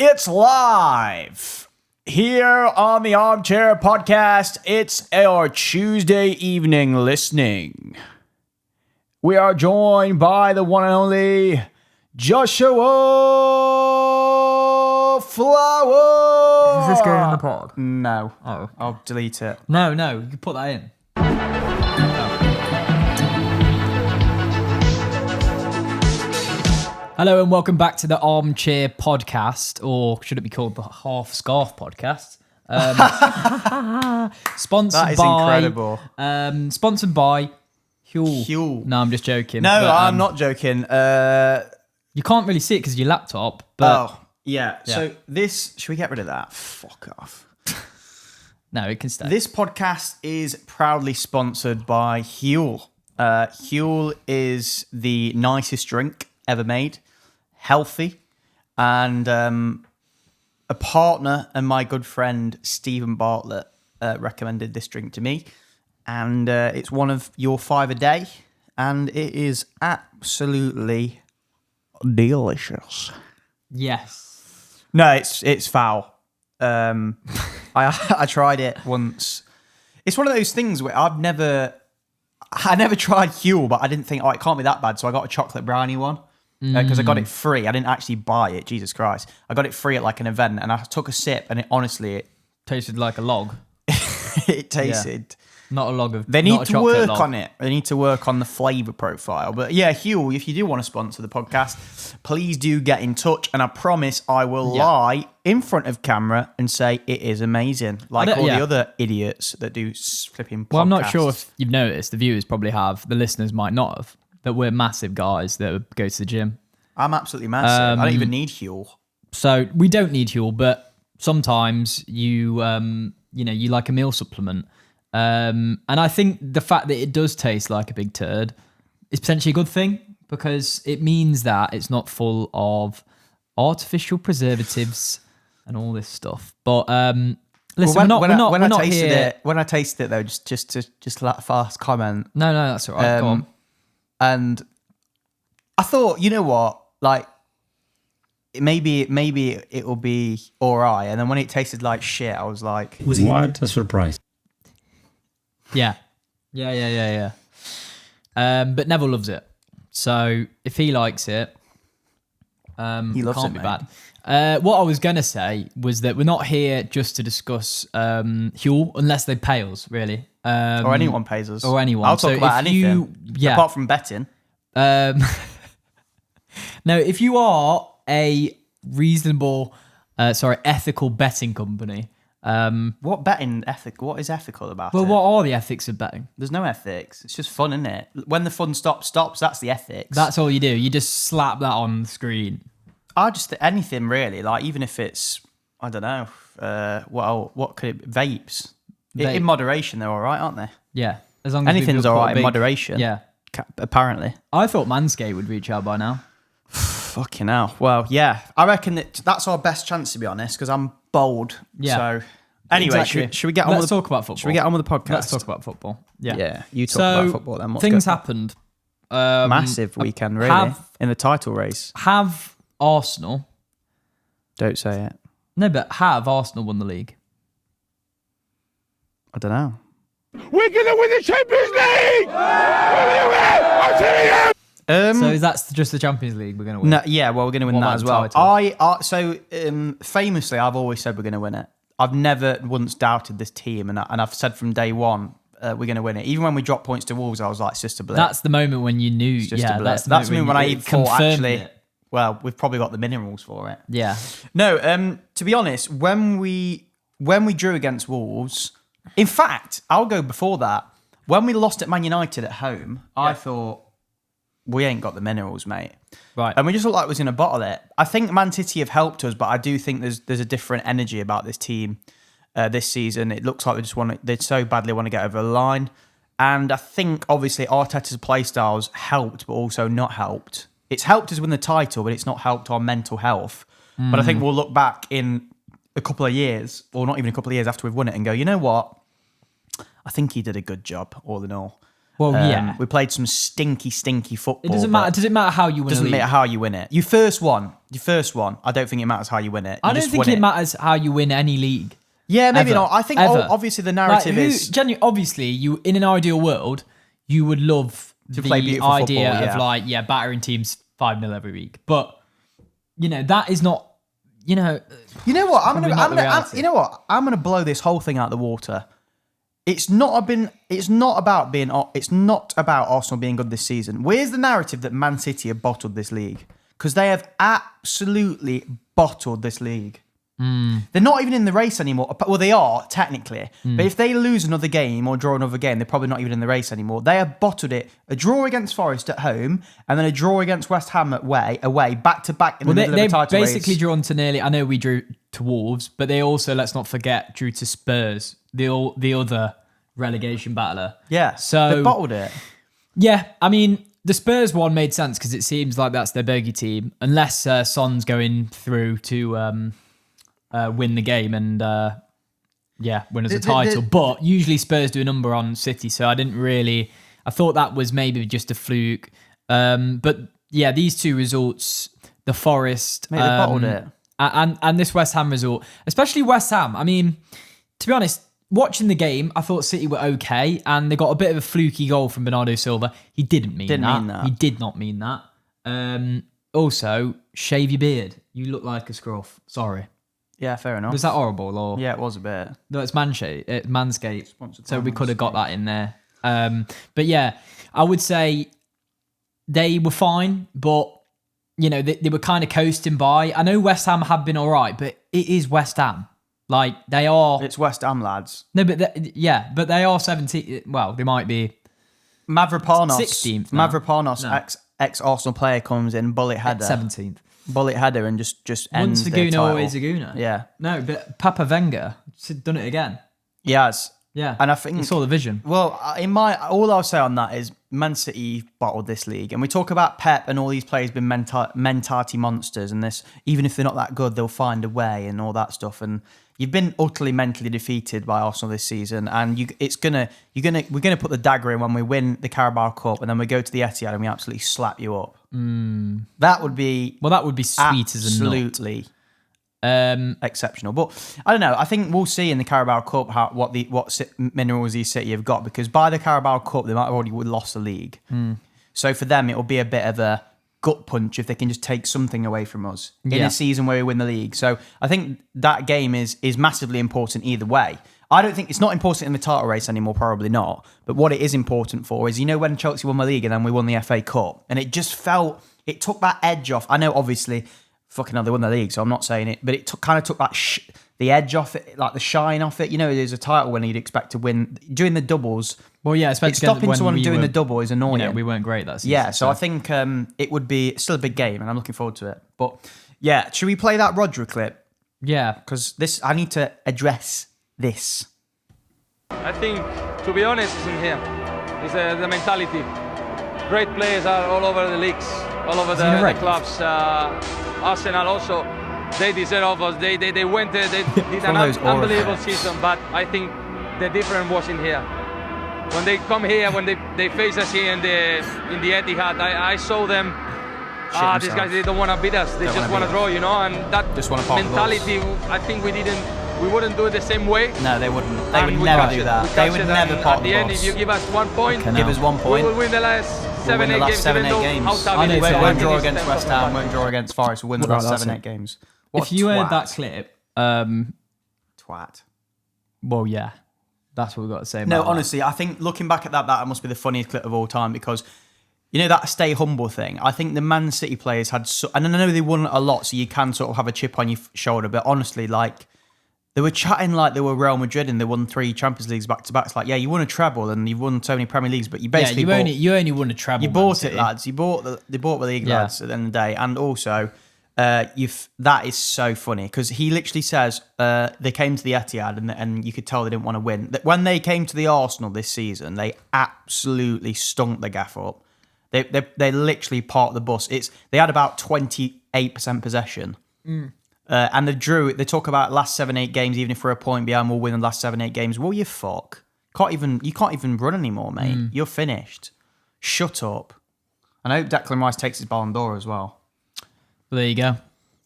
It's live here on the Armchair podcast. It's our Tuesday evening listening. We are joined by the one and only Joshua Flower. Is this going in the pod? No. Oh. I'll delete it. No, you can put that in. Hello and welcome back to the Armchair podcast, or should it be called the Half Scarf podcast? Sponsored That is by, incredible. Sponsored by Huel. Huel. No, I'm just joking. No, but, I'm not joking. You can't really see it because of your laptop, but yeah. So this, should we get rid of that? Fuck off. no, it can stay. This podcast is proudly sponsored by Huel. Huel is the nicest drink ever made, healthy, and a partner and my good friend Stephen Bartlett recommended this drink to me, and it's one of your 5 a day, and it is absolutely delicious. Yes. No, it's foul. I tried it once. It's one of those things where I never tried Huel, but I didn't think, it can't be that bad. So I got a chocolate brownie one because I got it free. I didn't actually buy it. Jesus Christ. I got it free at like an event and I took a sip and it Tasted like a log. it tasted. Not a log of. They not need a to chocolate work log. on it. They need to work on the flavour profile. But yeah, Huel, if you do want to sponsor the podcast, please do get in touch. And I promise I will lie in front of camera and say it is amazing. Like all the other idiots that do flipping podcasts. Well, I'm not sure if you've noticed. The viewers probably have. The listeners might not have. That we're massive guys that go to the gym. I'm absolutely massive. I don't even need Huel. So we don't need Huel, but sometimes you like a meal supplement. And I think the fact that it does taste like a big turd is potentially a good thing because it means that it's not full of artificial preservatives and all this stuff. But listen, we're not here. When I tasted it though, just a fast comment. No, that's all right. Go on. And I thought, you know what, like maybe it will be all right. And then when it tasted like shit, I was like, what a surprise. Yeah. But Neville loves it. So if he likes it, he loves can't it, be mate. bad. What I was going to say was that we're not here just to discuss Huel, unless they pay us, really. Or anyone pays us. Or anyone. I'll talk about anything. Apart from betting. Now, if you are a reasonable, ethical betting company, What betting ethic? What is ethical about well, it? what are the ethics of betting? There's no ethics. It's just fun, isn't it? When the fun stops. That's the ethics. That's all you do. You just slap that on the screen. I just anything really. Like even if it's I don't know. What could it? Vapes. In moderation, they're all right, aren't they? Yeah, as long as Anything's all right in moderation. Yeah. Apparently. I thought Manscaped would reach out by now. Fucking hell. Well, yeah. I reckon that's our best chance, to be honest, because I'm bold. Yeah. So, anyway, Exactly. should we get on Let's with the talk about football. Should we get on with the podcast? Let's talk about football. Yeah. Yeah, you talk about football then. Things happened. Massive weekend, really, in the title race. Have Arsenal... Don't say it. No, but have Arsenal won the league? I don't know. We're going to win the Champions League! We're going to win! I'm telling you! So is that just the Champions League we're going to win? No, yeah, well, we're going to win What that about as the well. title? Famously, I've always said we're going to win it. I've never once doubted this team, and I've said from day one we're going to win it. Even when we dropped points to Wolves, I was like, it's just a blip. That's the moment when you knew. It's just Yeah, a blip. that's the That's moment when I you even thought confirmed actually. it. Well, we've probably got the minerals for it. Yeah. No, to be honest, when we drew against Wolves, in fact, I'll go before that. When we lost at Man United at home, I thought we ain't got the minerals, mate. Right. And we just looked like we was in a bottle. I think Man City have helped us, but I do think there's a different energy about this team this season. It looks like they so badly want to get over the line. And I think obviously Arteta's play styles helped, but also not helped. It's helped us win the title, but it's not helped our mental health. But I think we'll look back in a couple of years, or not even a couple of years after we've won it, and go, you know what? I think he did a good job, all in all. Well, yeah. We played some stinky football. It doesn't matter. Does it matter how you win? Doesn't matter how you win it. You first won. Your first one, I don't think it matters how you win it. I don't think it matters how you win any league. Yeah, maybe Ever. not. I think Ever. obviously the narrative is obviously you in an ideal world you would love to play the beautiful idea football, of battering teams 5-0 every week, but that is not. You know what? I'm reality. gonna blow this whole thing out the water. It's not about Arsenal being good this season. Where's the narrative that Man City have bottled this league? Because they have absolutely bottled this league. They're not even in the race anymore. Well, they are, technically. But if they lose another game or draw another game, they're probably not even in the race anymore. They have bottled it. A draw against Forest at home and then a draw against West Ham away, back-to-back in the middle of the title They race. basically drawn to nearly... I know we drew to Wolves, but they also, let's not forget, drew to Spurs, the other relegation battler. Yeah, so they bottled it. Yeah, I mean... The Spurs one made sense because it seems like that's their bogey team, unless Son's going through to win the game and win as a title. But usually Spurs do a number on City, so I thought that was maybe just a fluke. But yeah, these two results, the Forest, Mate, they bottled it, and this West Ham result, especially West Ham. I mean, to be honest. Watching the game, I thought City were okay, and they got a bit of a fluky goal from Bernardo Silva. He didn't mean that. He did not mean that. Also, shave your beard. You look like a scruff. Sorry. Yeah, fair enough. Was that horrible? Or Yeah, it was a bit. No, it's Manscaped. Sponsored So we by could have got that in there. But yeah, I would say they were fine, but they were kind of coasting by. I know West Ham have been all right, but it is West Ham. Like, they are... It's West Ham, lads. No, but but they are 17... Well, they might be... Mavropanos. 16th now. Mavropanos, ex-Arsenal player, comes in, bullet header. 17th. Bullet header and just ends Once a their Gooner, title. always a Gooner. Yeah. No, but Papa Wenger done it again. He has. Yeah. And I think... He saw the vision. Well, all I'll say on that is Man City bottled this league. And we talk about Pep and all these players being mentality monsters and this, even if they're not that good, they'll find a way and all that stuff. And you've been utterly mentally defeated by Arsenal this season, and we're gonna put the dagger in when we win the Carabao Cup, and then we go to the Etihad and we absolutely slap you up. That would be sweet as a nut. Absolutely exceptional. But I don't know. I think we'll see in the Carabao Cup what minerals these City have got, because by the Carabao Cup they might have already lost the league. So for them, it will be a bit of a gut punch if they can just take something away from us in a season where we win the league. So I think that game is massively important either way. I don't think it's not important in the title race anymore, probably not. But what it is important for is, when Chelsea won the league and then we won the FA Cup, and it just it took that edge off. I know, obviously, fucking hell, they won the league, so I'm not saying it, but it kind of took that the edge off it, like the shine off it. There's a title winner you'd expect to win doing the doubles. Well, yeah, especially stopping someone doing the double is annoying. We weren't great that season. Yeah, so I think it would be still a big game, and I'm looking forward to it. But yeah, should we play that Roger clip? Yeah, because I need to address this. I think, to be honest, it's in here. It's the mentality. Great players are all over the leagues, all over the clubs. Arsenal also, they deserve us. They went there. They did an unbelievable season. But I think the difference was in here. When they come here, when they face us here in the Etihad, I saw them. These guys, they don't want to beat us. They just want to draw, and that mentality. I think we wouldn't do it the same way. No, they wouldn't. They would never do that. They would never part at the end, if you give us 1 point, give us 1 point, we will win the last 7, 8 games. We won't draw against West Ham. Won't draw against Forest. We'll win the last 7, 8 games. If you heard that clip, twat. Well, yeah, that's what we've got to say. No, honestly, I think looking back at that must be the funniest clip of all time, because that stay humble thing. I think the Man City players had, and I know they won a lot, so you can sort of have a chip on your shoulder. But honestly, they were chatting like they were Real Madrid and they won 3 Champions Leagues back to back. It's like, yeah, you won a treble and you've won so many Premier Leagues, but you basically you only won a treble. You bought it, lads. You bought the league, lads. At the end of the day, and also, that is so funny because he literally says they came to the Etihad and you could tell they didn't want to win. That when they came to the Arsenal this season, they absolutely stunk the gaff up. They literally parked the bus. They had about 28% possession. And they talk about last 7, 8 games, even if we're a point behind, we'll win the last 7, 8 games. Well, you fuck. You can't even run anymore, mate. You're finished. Shut up. And I hope Declan Rice takes his Ballon d'Or as well. There you go.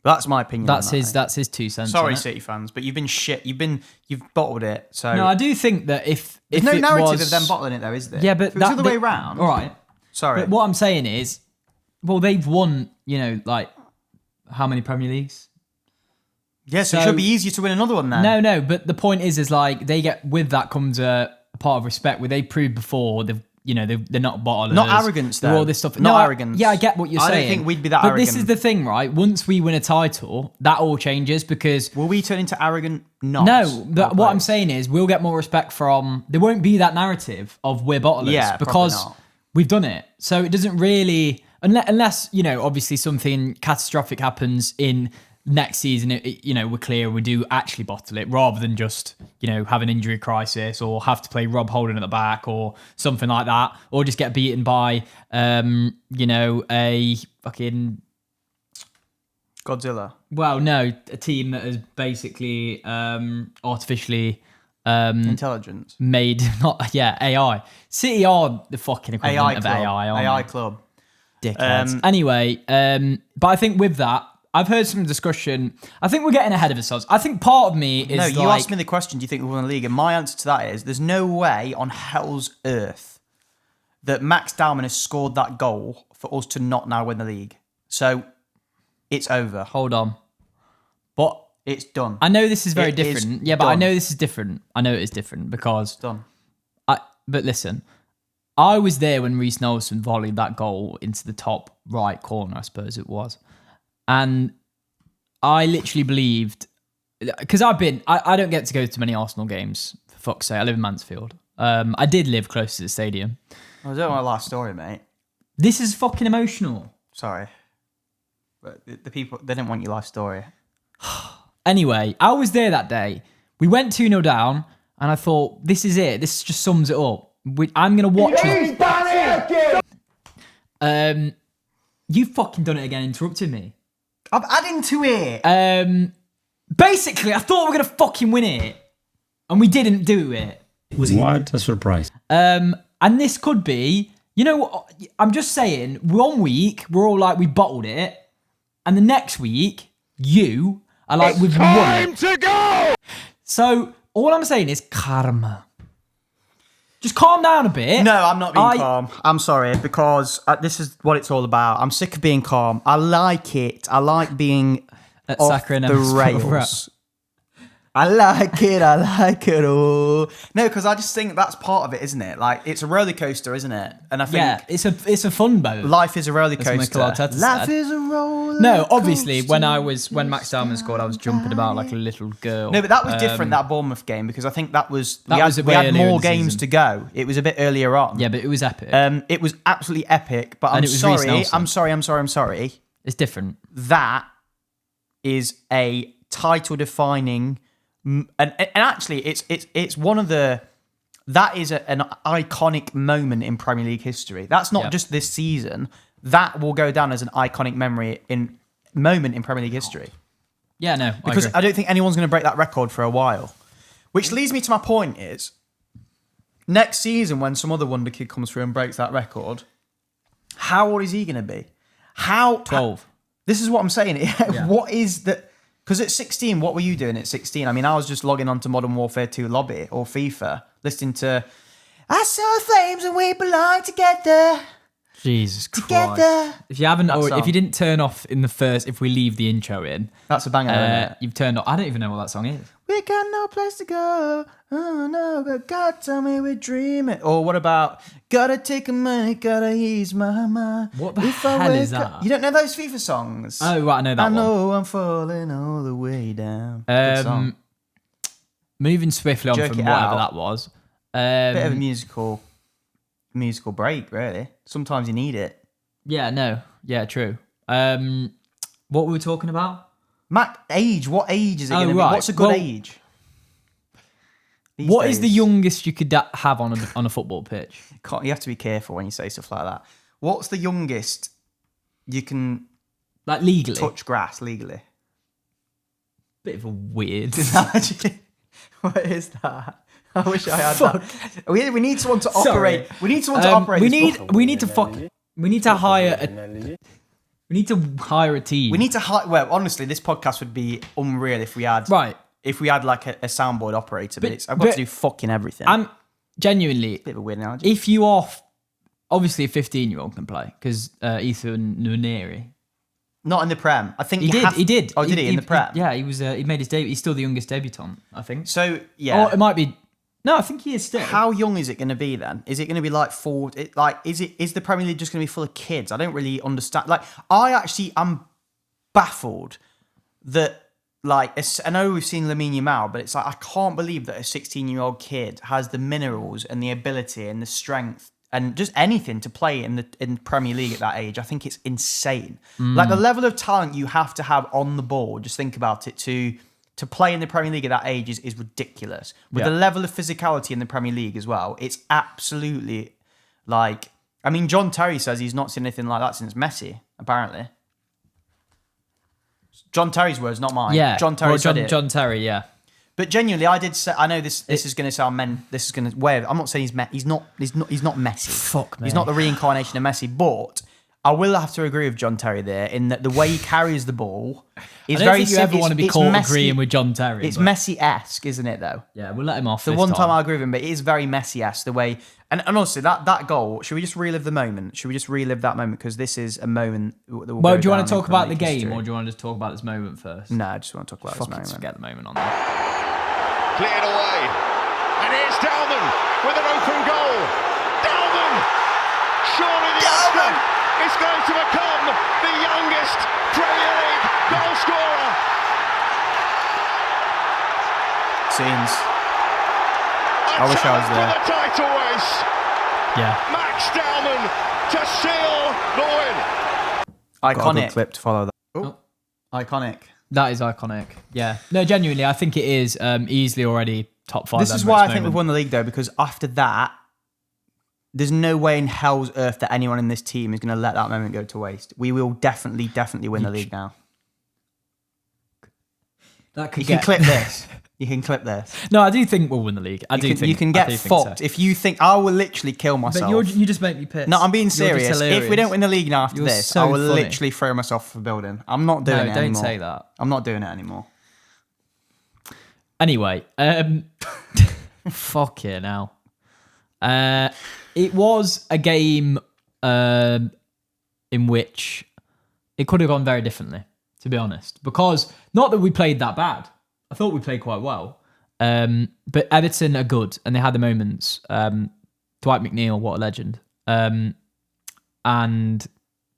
That's my opinion. That's on his. that, That's his 2 cents. Sorry, on it. City fans, but you've been shit. You've bottled it. So No, I do think that if there's no it narrative was, of them bottling it, though, is there? Yeah, but if it was the other way round. All right. Sorry. But what I'm saying is, well, they've won. Like how many Premier Leagues? Yeah, so it should be easier to win another one then. No. But the point is like they get with that comes a part of respect where they proved before they're not bottlers. Not arrogance, though. They're all this stuff. Not arrogance. I get what you're saying. I don't think we'd be that but arrogant. This is the thing, right? Once we win a title, that all changes because... Will we turn into arrogant knobs? No, what I'm saying is we'll get more respect from... There won't be that narrative of we're bottlers because we've done it. So it doesn't really... Unless, obviously something catastrophic happens in next season, we're clear we do actually bottle it rather than just, have an injury crisis or have to play Rob Holding at the back or something like that, or just get beaten by, a fucking... Godzilla. Well, no, a team that has basically artificially... Intelligence. Made, AI. City are the fucking equivalent of AI, aren't AI they? club. Dickheads. Anyway, but I think with that, I've heard some discussion. I think we're getting ahead of ourselves. I think part of me is No, you asked me the question, do you think we won the league? And my answer to that is there's no way on hell's earth that Max DOWMAN has scored that goal for us to not now win the league. So it's over. Hold on. But it's done. I know this is very It different. is Yeah, but I done. know this is different. I know it is different because... It's done. But listen, I was there when Reece Nelson volleyed that goal into the top right corner, I suppose it was. And I literally believed, because I don't get to go to many Arsenal games, for fuck's sake. I live in Mansfield. I did live close to the stadium. I don't want a last story, mate. This is fucking emotional. Sorry. But the people, they didn't want your life story. Anyway, I was there that day. We went 2-0 down, and I thought, this is it. This just sums it up. I'm going to watch it. You fucking done it again, interrupting me. I'm adding to it. Basically, I thought we were going to fucking win it, and we didn't do it. What a surprise. And this could be, I'm just saying, 1 week, we're all like, we bottled it, and the next week, you are like, we've won it. Time to go! So, all I'm saying is karma. Just calm down a bit. No, I'm not being calm. I'm sorry, because this is what it's all about. I'm sick of being calm. I like it. I like being At off Saka and the Emma's rails. I like it. I like it all. No, because I just think that's part of it, isn't it? Like, it's a roller coaster, isn't it? And I think it's a fun boat. life is a roller As coaster. Mikel Arteta Life said. is a roller No, obviously, coaster. when Max DOWMAN scored, I was jumping about like a little girl. No, but that was different, that Bournemouth game, because I think we was had way earlier in more the games season. to go. It was a bit earlier on. Yeah, but it was epic. It was absolutely epic, but And I'm it was Reece sorry. Nelson. I'm sorry. It's different. That is a title-defining, and actually, it's one of the. That is an iconic moment in Premier League history. That's not just this season. That will go down as an iconic moment in Premier League history. Yeah, no, Because I agree. I don't think anyone's going to break that record for a while. Which leads me to my point is, next season when some other wonder kid comes through and breaks that record, how old is he going to be? 12. This is what I'm saying. What is the... Because at 16, what were you doing at 16? I mean, I was just logging on to Modern Warfare 2 lobby or FIFA, listening to I Saw Flames and We Belong Together. Jesus Christ. Together. If you haven't, or song. if you didn't turn off in the first, if we leave the intro in, That's a banger, isn't it? you've turned off. I don't even know what that song is. We got no place to go. Oh no, but God tell me we're dreaming. Or what about gotta take a money, gotta ease my mind. What the If I hell is wake up- that? You don't know those FIFA songs? Oh, right, I know that I one. know I'm falling all the way down. Good song. Moving swiftly on Jerk from it whatever out. that was. Bit of a musical break, really. Sometimes you need it. Yeah, no. Yeah, true. What were we talking about? Mac, age. What age is it going to right. be? What's a good Well, age? These What is the days? youngest you could have on a football pitch? You have to be careful when you say stuff like that. What's the youngest you can Like legally? touch grass legally? Bit of a weird. What is that? I wish I had that. We need someone to operate. We need someone to operate. We this need ball. we need to hire a We need to hire a team. We need to hire. Well, honestly, this podcast would be unreal if we had like a soundboard operator. But I've got to do fucking everything. I'm genuinely bit of a weird analogy. If you are obviously a 15-year-old can play because Ethan Nwaneri. Not in the Prem. I think he did. Oh, did he in the Prem? Yeah, he was. He made his debut. He's still the youngest debutant, I think. So yeah, or it might be. No, I think he is still. How young is it going to be then? Is it going to be like is the Premier League just going to be full of kids? I don't really understand. Like, I'm baffled that, like, I know we've seen Lamine Yamal, but it's like, I can't believe that a 16-year-old kid has the minerals and the ability and the strength and just anything to play in Premier League at that age. I think it's insane. Like, the level of talent you have to have on the ball, just think about it, to play in the Premier League at that age is ridiculous. With the level of physicality in the Premier League as well, it's absolutely like... I mean, John Terry says he's not seen anything like that since Messi, apparently. John Terry's words, not mine. Yeah. John Terry said it. John Terry, yeah. But genuinely, I did say... I know this is going to sound... This is going to... I'm not saying he's not Messi. Fuck me. He's not the reincarnation of Messi, but... I will have to agree with John Terry there in that the way he carries the ball is I don't think you ever want to be caught messy, agreeing with John Terry. It's Messi-esque, isn't it, though? Yeah, we'll let him off. The one time I agree with him, but it is very Messi-esque, the way... And honestly, that goal, should we just relive the moment? Should we just relive that moment? Because this is a moment that will Well, go do you want to down talk in about the Premier League game, history. or do you want to just talk about this moment first? No, I just want to talk about this Let's moment. forget the moment on there. Cleared away. And here's Dowman with an open goal. Dowman! Surely the youngster is going to become the youngest Premier League goal scorer. Scenes. I wish I was there. For the title race. Yeah. Max Dowman to seal the win. Iconic. Got a good clip to follow that. Oh. Iconic. That is iconic. Yeah. No, genuinely, I think it is easily already top 5. This is why I think we've won the league, though, because after that, there's no way in hell's earth that anyone in this team is going to let that moment go to waste. We will definitely win the league now. You can clip this. You can clip this. No, I do think we'll win the league. You can get fucked if you think I will literally kill myself. But you just make me pissed. No, I'm being serious. If we don't win the league now after this, I will literally throw myself off a building. I'm not doing it anymore. Don't say that. I'm not doing it anymore. Anyway, fuck it now. It was a game in which it could have gone very differently, to be honest. Because, not that we played that bad. I thought we played quite well. But Everton are good, and they had the moments. Dwight McNeil, what a legend. And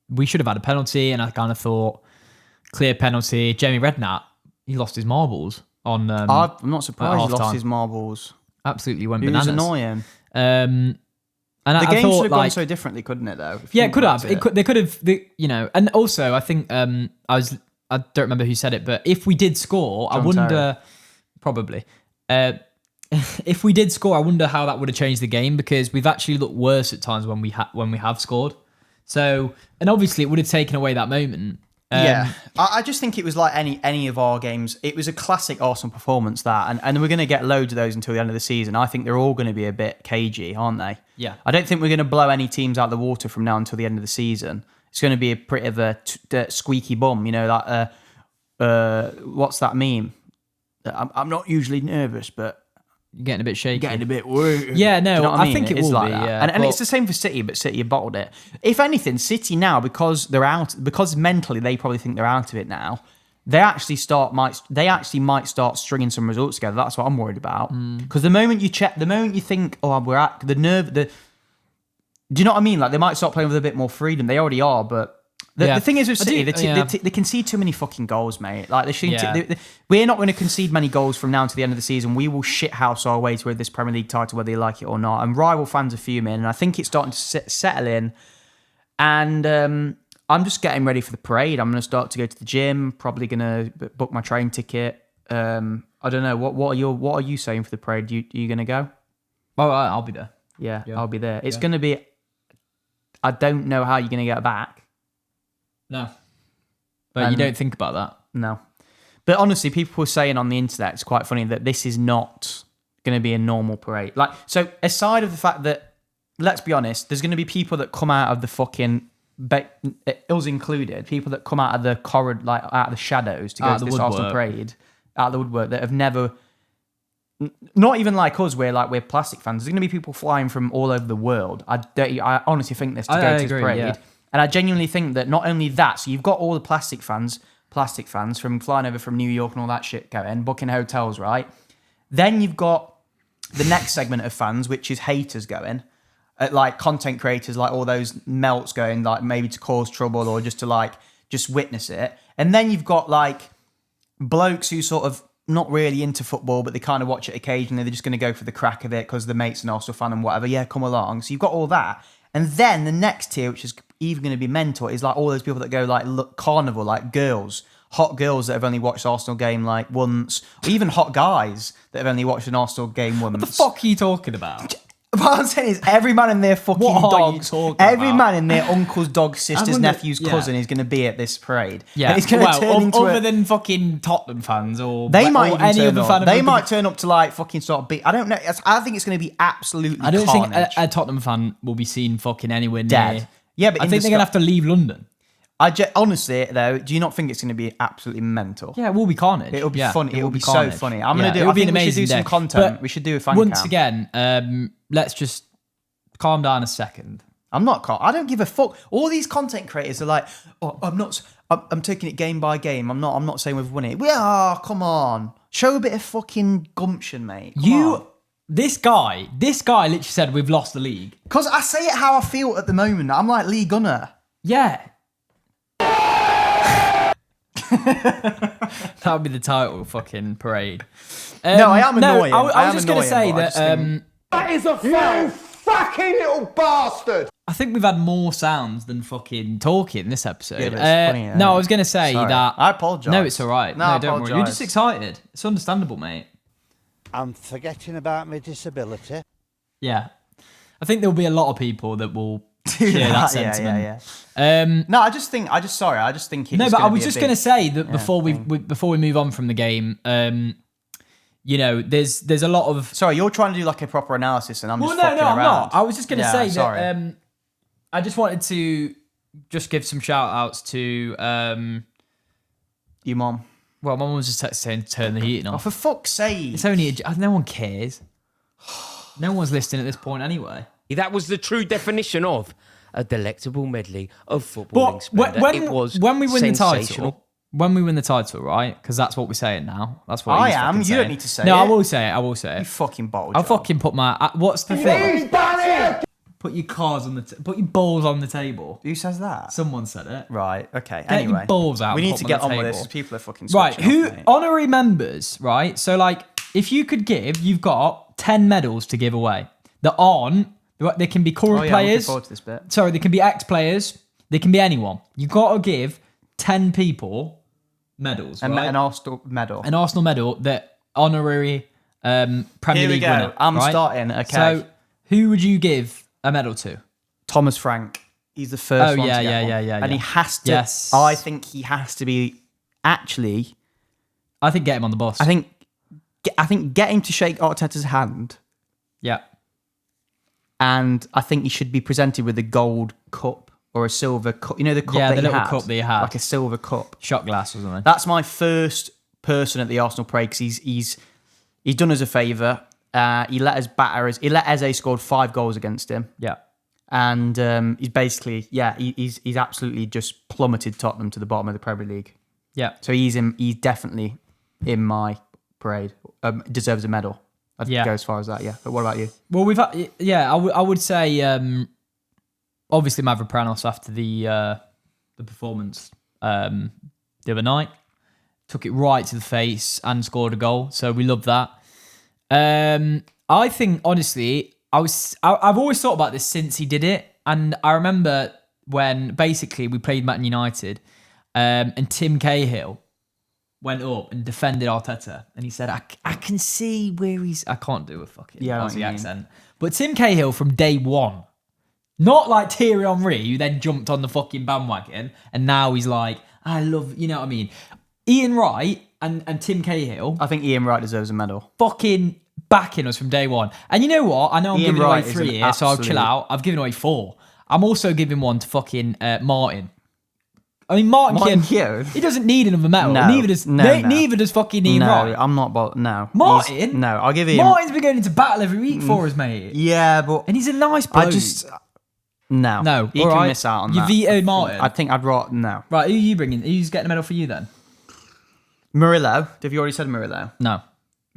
we should have had a penalty, and I kind of thought, clear penalty. Jamie Redknapp, he lost his marbles on... I'm not surprised he lost his marbles. Absolutely went It bananas. was annoying. And the game thought, should have gone so differently, couldn't it? Though. Yeah, it could have. They could have. And also, I think I don't remember who said it, but if we did score, I wonder. Probably, if we did score, I wonder how that would have changed the game, because we've actually looked worse at times when we have scored. So, and obviously, it would have taken away that moment. Yeah, I just think it was like any of our games. It was a classic Arsenal performance, that, and we're going to get loads of those until the end of the season. I think they're all going to be a bit cagey, aren't they? Yeah. I don't think we're going to blow any teams out of the water from now until the end of the season. It's going to be a pretty of a squeaky bum, you know, that, what's that meme? I'm not usually nervous, but... You're getting a bit shaky. Getting a bit worried. Yeah, no, you know I think it will like be, that. yeah. And it's the same for City, but City have bottled it. If anything, City now, because they're out, because mentally they probably think they're out of it now, they actually might start stringing some results together. That's what I'm worried about. Because the moment you think, oh, we're at do you know what I mean? Like, they might start playing with a bit more freedom. They already are, but the thing is with City, they concede too many fucking goals, mate. Like, we're not going to concede many goals from now until the end of the season. We will shithouse our way to this Premier League title, whether you like it or not. And rival fans are fuming, and I think it's starting to settle in. And I'm just getting ready for the parade. I'm going to start to go to the gym. Probably going to book my train ticket. I don't know. What are you saying for the parade? Are you going to go? Oh, I'll be there. Yeah, I'll be there. It's going to be... I don't know how you're going to get back. No. But you don't think about that? No. But honestly, people were saying on the internet, it's quite funny, that this is not going to be a normal parade. Like, so aside of the fact that, let's be honest, there's going to be people that come out of the fucking but us included, people that come out of the corridor, like out of the shadows to go to this Arsenal parade, out of the woodwork, that have never, not even like us, we're plastic fans. There's going to be people flying from all over the world. I honestly think this to go to this parade. Yeah. And I genuinely think that not only that, so you've got all the plastic fans from flying over from New York and all that shit going, booking hotels, right? Then you've got the next segment of fans, which is haters going, like content creators, like all those melts going, like maybe to cause trouble or just to just witness it. And then you've got like blokes who sort of not really into football, but they kind of watch it occasionally. They're just going to go for the crack of it because the mate's an Arsenal fan and whatever. Yeah, come along. So you've got all that. And then the next tier, which is even going to be mental, is like all those people that go like look carnival, like girls, hot girls that have only watched Arsenal game like once, or even hot guys that have only watched an Arsenal game once. What the fuck are you talking about? What I'm saying is every man in their fucking dog's, every man in their uncle's dog, sister's, nephew's, cousin is going to be at this parade. Yeah, and it's going to turn into other than fucking Tottenham fans or they might or any other fan. They might turn up to like fucking sort of I don't know. I think it's going to be absolutely. I don't carnage. think a Tottenham fan will be seen fucking anywhere dead. Near. Yeah, but I think they're going to have to leave London. Honestly, though, do you not think it's going to be absolutely mental? Yeah, it will be carnage. It'll be funny. It'll be so funny. I'm going to do. I think we should do some content. We should do a fan once cam. Again, let's just calm down a second. I'm not calm. I don't give a fuck. All these content creators are like, oh, I'm taking it game by game. I'm not saying we've won it. Come on. Show a bit of fucking gumption, mate. Come on. This guy literally said we've lost the league. Because I say it how I feel at the moment. I'm like Lee Gunner. Yeah. That would be the title, fucking parade. No, I am annoying. I was just going to say that... that is a you fucking little bastard! I think we've had more sounds than fucking talking this episode. Yeah, but it's funny, no, I was going to say that... I apologise. No, it's all right. No, don't apologise. worry. You're just excited. It's understandable, mate. I'm forgetting about my disability. Yeah. I think there'll be a lot of people that will share that sentiment. Yeah. No, I just think it's No, but I was just going to say that before we move on from the game, you know, there's a lot of... Sorry, you're trying to do like a proper analysis and I'm just fucking I'm around. not. I was just going to say that I just wanted to just give some shout outs to... Your mom. Well, my mum was just saying to turn the heating off. Oh, for fuck's sake. It's only... no one cares. No one's listening at this point anyway. That was the true definition of a delectable medley of footballing But splendour. It was when we win sensational. the title, right? Because that's what we're saying now. That's what I he's am. fucking You saying. don't need to say it. No, I will say it. You fucking bottle I'll job. fucking put my... what's the thing? Put your cars on the... put your balls on the table. Who says that? Someone said it. Right, okay. Get Anyway. your balls out. We and need put to them get on on the with table. this. People are fucking Right, switching off, mate. honorary members, right? So, like, if you could give, you've got 10 medals to give away. They can be current I'm looking players. forward to this bit. Sorry, they can be ex-players. They can be anyone. You've got to give 10 people medals, right? An Arsenal medal. An Arsenal medal that honorary Premier Here we League go. winner. I'm right? starting. Okay. So, who would you give a medal to? Thomas Frank. He's the first one yeah, to get one. yeah. And he has to... Yes. I think he has to be... Actually... I think get him on the bus. I think get him to shake Arteta's hand, Yeah. and I think he should be presented with a gold cup or a silver cup. You know the cup Yeah, that the he little had? cup that he had. Like a silver cup. Shot glass or something. That's my first person at the Arsenal parade because he's done us a favour. He let Eze scored 5 goals against him. Yeah. And he's basically, he's absolutely just plummeted Tottenham to the bottom of the Premier League. Yeah. So he's definitely in my parade. Deserves a medal. I'd go as far as that, yeah. But what about you? Well, we've had, I would say, obviously Mavropanos after the performance the other night. Took it right to the face and scored a goal. So we love that. I think, honestly, I've always thought about this since he did it. And I remember when basically we played Man United and Tim Cahill went up and defended Arteta. And he said, I can see where he's... I can't do a fucking Aussie accent. But Tim Cahill from day one, not like Thierry Henry, who then jumped on the fucking bandwagon. And now he's like, I love... You know what I mean? Ian Wright and Tim Cahill... I think Ian Wright deserves a medal. Fucking backing us from day one. And you know what? I know I'm Ian giving Wright away is 3 an here, so I'll absolute- chill out. I've given away 4. I'm also giving one to fucking Martin. I mean, Martin Keown. he doesn't need another medal. No, Neither does fucking Ian No, Wright. I'm not. No, Martin. No, I'll give him. Martin's been going into battle every week for us, mate. Yeah, but And he's a nice bloke. no. He all can right. miss out on You that. vetoed Martin. I think I'd rather no. Right, who are you bringing? Who's getting a medal for you then? Murillo. Have you already said Murillo? No.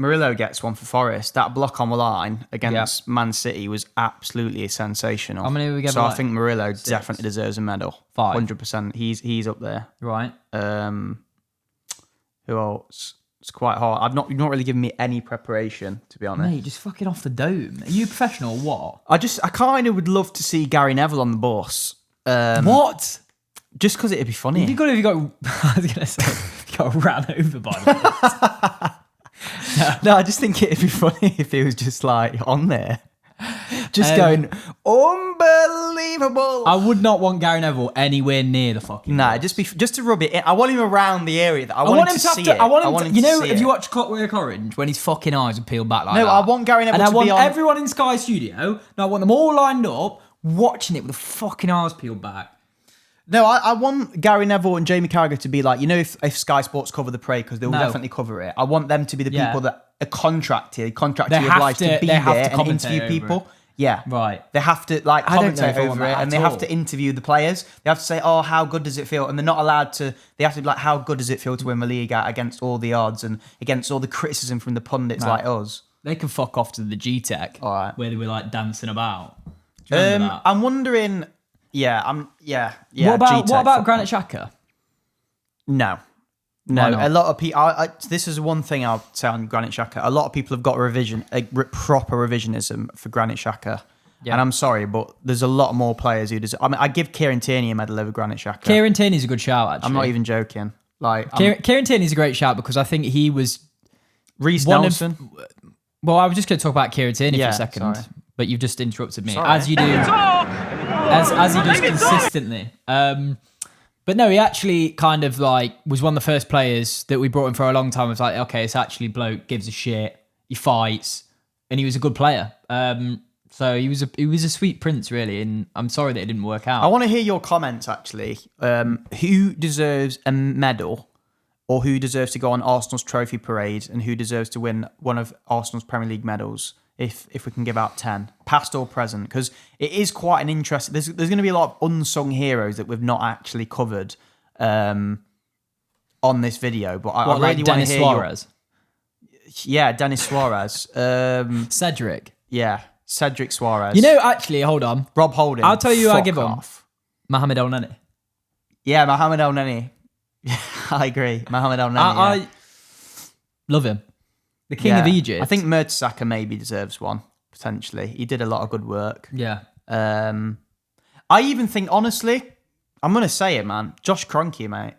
Murillo gets one for Forest. That block on the line against Man City was absolutely sensational. How many have we given So I away? think Murillo definitely deserves a medal. 5. 100%. He's up there. Right. Who else? It's quite hard. You've not really given me any preparation, to be honest. Mate, just fucking off the dome. Are you a professional or what? I kind of would love to see Gary Neville on the bus. What? Just because it'd be funny. If you got, I was gonna say, got ran over by the No, I just think it'd be funny if he was just like on there. Just going, unbelievable. I would not want Gary Neville anywhere near the fucking. Nah, bus. just to rub it in. I want him around the area. That I want him to see it. I want him to, you know, see if it. you watch Clockwork Orange, when his fucking eyes are peeled back like No, that. I want Gary Neville and to I be want on- everyone in Sky Studio, and I want them all lined up, watching it with the fucking eyes peeled back. No, I want Gary Neville and Jamie Carragher to be like, you know, if Sky Sports cover the parade, because they'll definitely cover it. I want them to be the people that are contractually obliged to be there and interview people. Yeah. Right. They have to like I don't know commentate if I want over it, that and at they have all. to interview the players. They have to say, "Oh, how good does it feel?" And they're not allowed to. They have to be like, "How good does it feel to win the league against all the odds and against all the criticism from the pundits like us?" They can fuck off to the G-Tech, All right. where they were like dancing about. Do you remember that? I'm wondering. Yeah. What about G-Tech. Granit Xhaka? No. Why not? A lot of people. This is one thing I'll say on Granit Xhaka. A lot of people have got proper revisionism for Granit Xhaka, and I'm sorry, but there's a lot more players who deserve. I mean, I give Kieran Tierney a medal over Granit Xhaka. Kieran Tierney's a good shout, actually. I'm not even joking. Like Kieran Tierney's a great shout because I think he was Reece one Nelson. Well, I was just going to talk about Kieran Tierney for Yeah, a second, sorry. but you've just interrupted me, Sorry. as you do, as he does consistently. But no, he actually kind of like was one of the first players that we brought in for a long time. It was like, okay, it's actually bloke, gives a shit, he fights, and he was a good player. So he was a sweet prince, really, and I'm sorry that it didn't work out. I want to hear your comments actually. Who deserves a medal, or who deserves to go on Arsenal's trophy parade, and who deserves to win one of Arsenal's Premier League medals? If we can give out 10, past or present, because it is quite an interesting. There's going to be a lot of unsung heroes that we've not actually covered on this video. But I really want to Dennis hear Suarez, Dennis Suarez, Cedric. yeah, Cedric Suarez. You know, actually, hold on, Rob Holding. I'll tell you who I fuck give him. off. Mohamed El Neni. Yeah, Mohamed El Neni. I agree, Mohamed El Neni. I love him. The king of Egypt. I think Mertesacker maybe deserves one, potentially. He did a lot of good work. Yeah. I even think, honestly, I'm going to say it, man. Josh Kroenke, mate.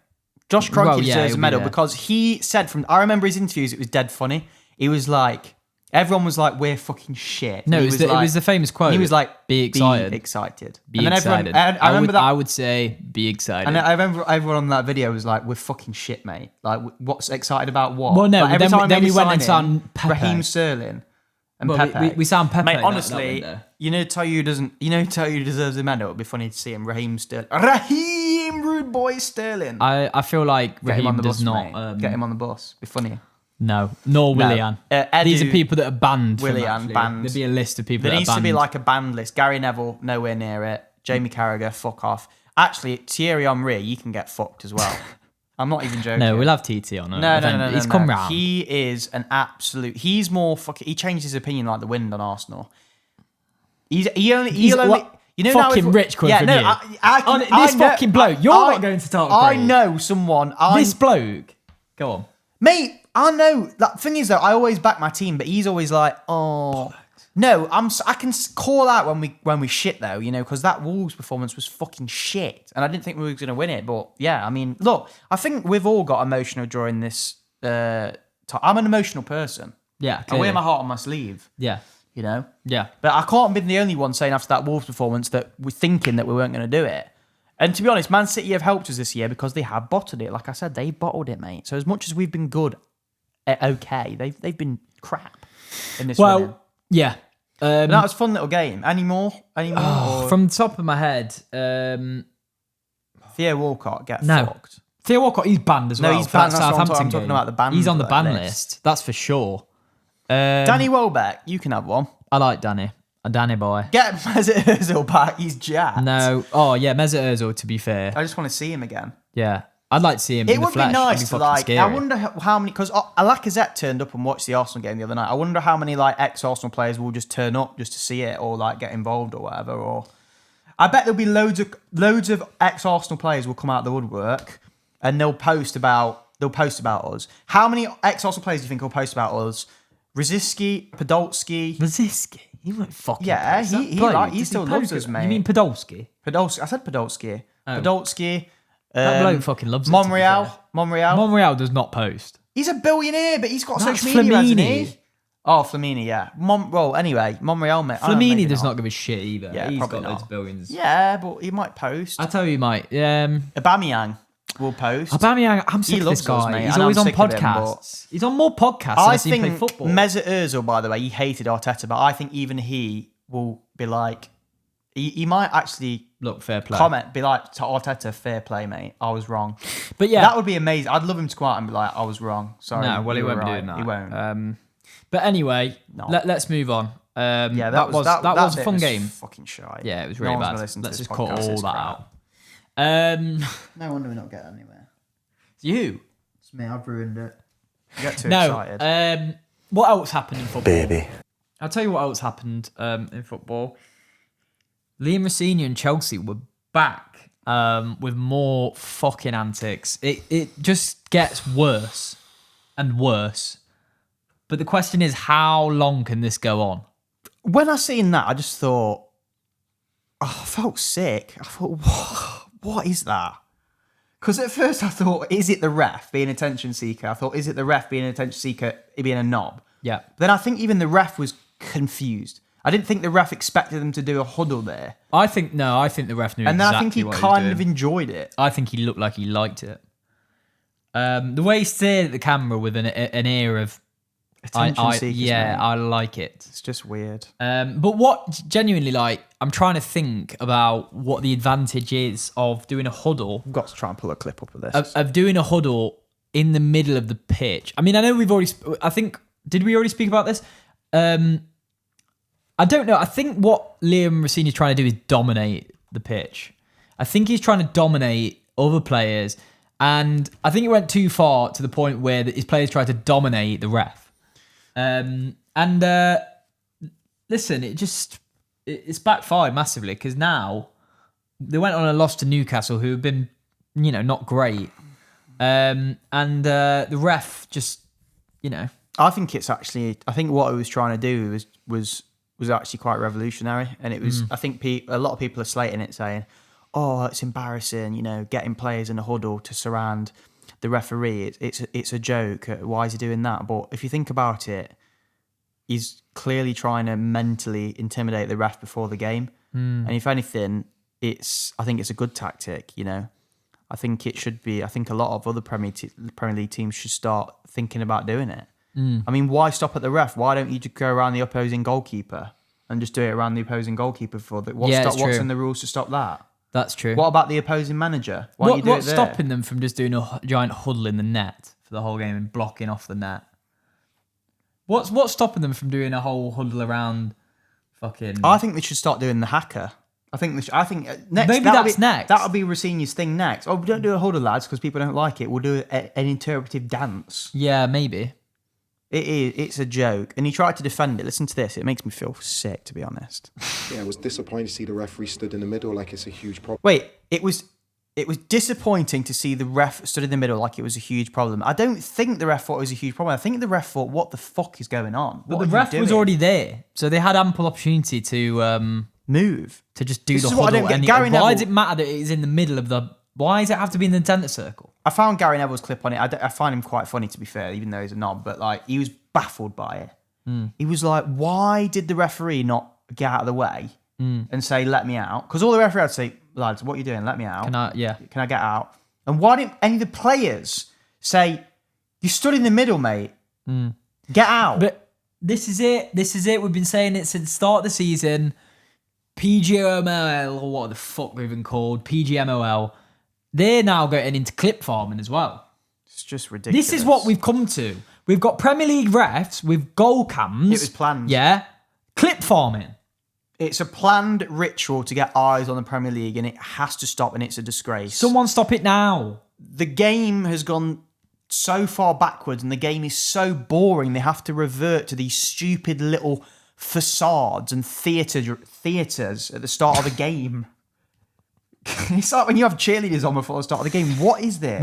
Josh Kroenke deserves a medal because he said I remember his interviews, it was dead funny. He was like, everyone was like, we're fucking shit. No, And it he was the famous quote. He was like, be excited. Be excited. Be and then excited. Everyone, I remember that. I would say be excited. And I remember everyone on that video was like, we're fucking shit, mate. Like, what's excited about what? Well, no, like, every then time I we made a went and signing, sound Pepe. Raheem Sterling and Well, Pepe. we sound Pepe. Mate, that honestly, window. tell you who deserves a medal. It'd be funny to see him. Raheem Sterling. Raheem Rude Boy Sterling. I feel like Get him on Raheem the does bus, not. mate. Get him on the bus. Be funny. No, nor No. Willian. Edu- These are people that are banned. Willian, from actually. banned. There'd be a list of people There that needs are to banned. be like a banned list. Gary Neville, nowhere near it. Jamie Carragher, fuck off. Actually, Thierry Henry, you can get fucked as well. I'm not even joking. No, we'll have TT on it. No. He's come round. He is an absolute. He's more fucking. He changed his opinion like the wind on Arsenal. He'll only. You know, fucking now rich quote from you. This fucking bloke. You're not going to talk. I know someone. This bloke. Go on, mate. I know. That thing is though, I always back my team, but he's always like, oh. No, I can call out when we shit though, because that Wolves performance was fucking shit, and I didn't think we were going to win it. But yeah, I mean, look, I think we've all got emotional during this. I'm an emotional person. Yeah, I wear my heart on my sleeve. Yeah, Yeah, but I can't be the only one saying after that Wolves performance that we're thinking that we weren't going to do it. And to be honest, Man City have helped us this year because they have bottled it. Like I said, they bottled it, mate. So as much as we've been good, okay, they've been crap in this. Well, winning. yeah. But that was a fun little game. Any more? Or From the top of my head, Theo Walcott get no. fucked? Theo Walcott, he's banned as well. He's for banned. that That's what I'm Southampton talking game. about, the ban He's on the ban list. list. That's for sure. Danny Welbeck, you can have one. I like Danny. A Danny boy. Get Mesut Ozil back. He's jacked. No. Oh, yeah, Mesut Ozil, to be fair. I just want to see him again. Yeah. I'd like to see him in It the would be flesh. nice It'd to fucking like. I scary. wonder how many, because Lacazette turned up and watched the Arsenal game the other night. I wonder how many like ex-Arsenal players will just turn up just to see it or like get involved or whatever. Or I bet there'll be loads of ex-Arsenal players will come out of the woodwork and they'll post about us. How many ex-Arsenal players do you think will post about us? Rosicky, Podolski. Rosicky? He won't fucking Yeah, post. he That bloke, he does still he loves post us, it? mate. You mean Podolski? Podolski. I said Podolski. Oh. Podolski. That bloke fucking loves it, to be Monreal. fair. Monreal. Monreal does not post. He's a billionaire, but he's got That's social media, hasn't Flamini. he? Oh, Flamini, yeah. Well, anyway, Monreal, mate. Flamini does not give a shit either. Yeah, He's probably got loads not. of billions. Yeah, but he might post. I tell you, mate. Aubameyang will post. Aubameyang, I'm sick of this loves us, guy. mate, He's and always I'm on sick of him, podcasts. He's on more podcasts I than I've seen play think football. Mesut Ozil, by the way, he hated Arteta, but I think even he will be like, he might actually Look, fair play. be like to Arteta, fair play, mate. I was wrong. But yeah. That would be amazing. I'd love him to come out and be like, I was wrong. Sorry. No, well, he you won't were be right. doing that. He won't. But anyway, No. let's move on. Yeah, that was a bit fun was game. Fucking shy. Yeah, it was No really one's gonna bad. listen to Let's this just cut podcast, all it's that crap. out. No wonder we're not getting anywhere. You? It's me. I've ruined it. You get too No. excited. What else happened in football? Baby. I'll tell you what else happened in football. Liam Rossini and Chelsea were back with more fucking antics. It just gets worse and worse. But the question is, how long can this go on? When I seen that, I just thought, I felt sick. I thought, what is that? Because at first I thought, is it the ref being an attention seeker? I thought, is it the ref being an attention seeker, being a knob? Yeah. Then I think even the ref was confused. I didn't think the ref expected them to do a huddle there. I think the ref knew And then exactly I think he what kind he of was doing. enjoyed it. I think he looked like he liked it. The way he stared at the camera with an air of, Attention seekers, yeah, mate. I like it. It's just weird. But what genuinely, like, I'm trying to think about what the advantage is of doing a huddle, I've got to try and pull a clip up of this. of doing a huddle in the middle of the pitch. I mean, I know we've already, did we already speak about this? I don't know. I think what Liam Rossini is trying to do is dominate the pitch. I think he's trying to dominate other players. And I think it went too far to the point where his players tried to dominate the ref. Listen, it's backfired massively because now they went on a loss to Newcastle, who have been, not great. The ref just, I think what he was trying to do was actually quite revolutionary, and it was. I think a lot of people are slating it, saying, "Oh, it's embarrassing," getting players in a huddle to surround the referee. It's a joke. Why is he doing that? But if you think about it, he's clearly trying to mentally intimidate the ref before the game. And if anything, I think it's a good tactic. I think it should be. I think a lot of other Premier League teams should start thinking about doing it. I mean, why stop at the ref? Why don't you just go around the opposing goalkeeper and just do it around the opposing goalkeeper for the what's true. in the rules to stop that? That's true. What about the opposing manager? Why don't you do What's it there? stopping them from just doing a giant huddle in the net for the whole game and blocking off the net? What's stopping them from doing a whole huddle around fucking... I think they should start doing the hacker. I think next. Maybe that's next. That'll be Rossini's thing next. Oh, we don't do a huddle, lads, because people don't like it. We'll do an interpretive dance. Yeah, maybe. It is. It's a joke, and he tried to defend it. Listen to this. It makes me feel sick, to be honest. Yeah, it was disappointing to see the referee stood in the middle like it's a huge problem. Wait, it was disappointing to see the ref stood in the middle like it was a huge problem. I don't think the ref thought it was a huge problem. I think the ref thought, what the fuck is going on? But What the are you ref was doing? already there, so they had ample opportunity to Move. to just do This the is what I huddle. don't get. Why Gary Neville- does it matter that it is in the middle of the... Why does it have to be in the centre circle? I found Gary Neville's clip on it. I find him quite funny, to be fair, even though he's a knob. But like, he was baffled by it. He was like, "Why did the referee not get out of the way and say, 'Let me out'?" Because all the referee had to say, "Lads, what are you doing? Let me out. Can I get out?" And why didn't any of the players say, "You stood in the middle, mate. Get out"? But This is it. We've been saying it since the start of the season. PGMOL, or what the fuck we've been called, PGMOL. They're now getting into clip farming as well. It's just ridiculous. This is what we've come to. We've got Premier League refs with goal cams. It was planned. Yeah. Clip farming. It's a planned ritual to get eyes on the Premier League, and it has to stop, and it's a disgrace. Someone stop it now. The game has gone so far backwards, and the game is so boring, they have to revert to these stupid little facades and theatres at the start of a game. It's like when you have cheerleaders on before the start of the game. What is this?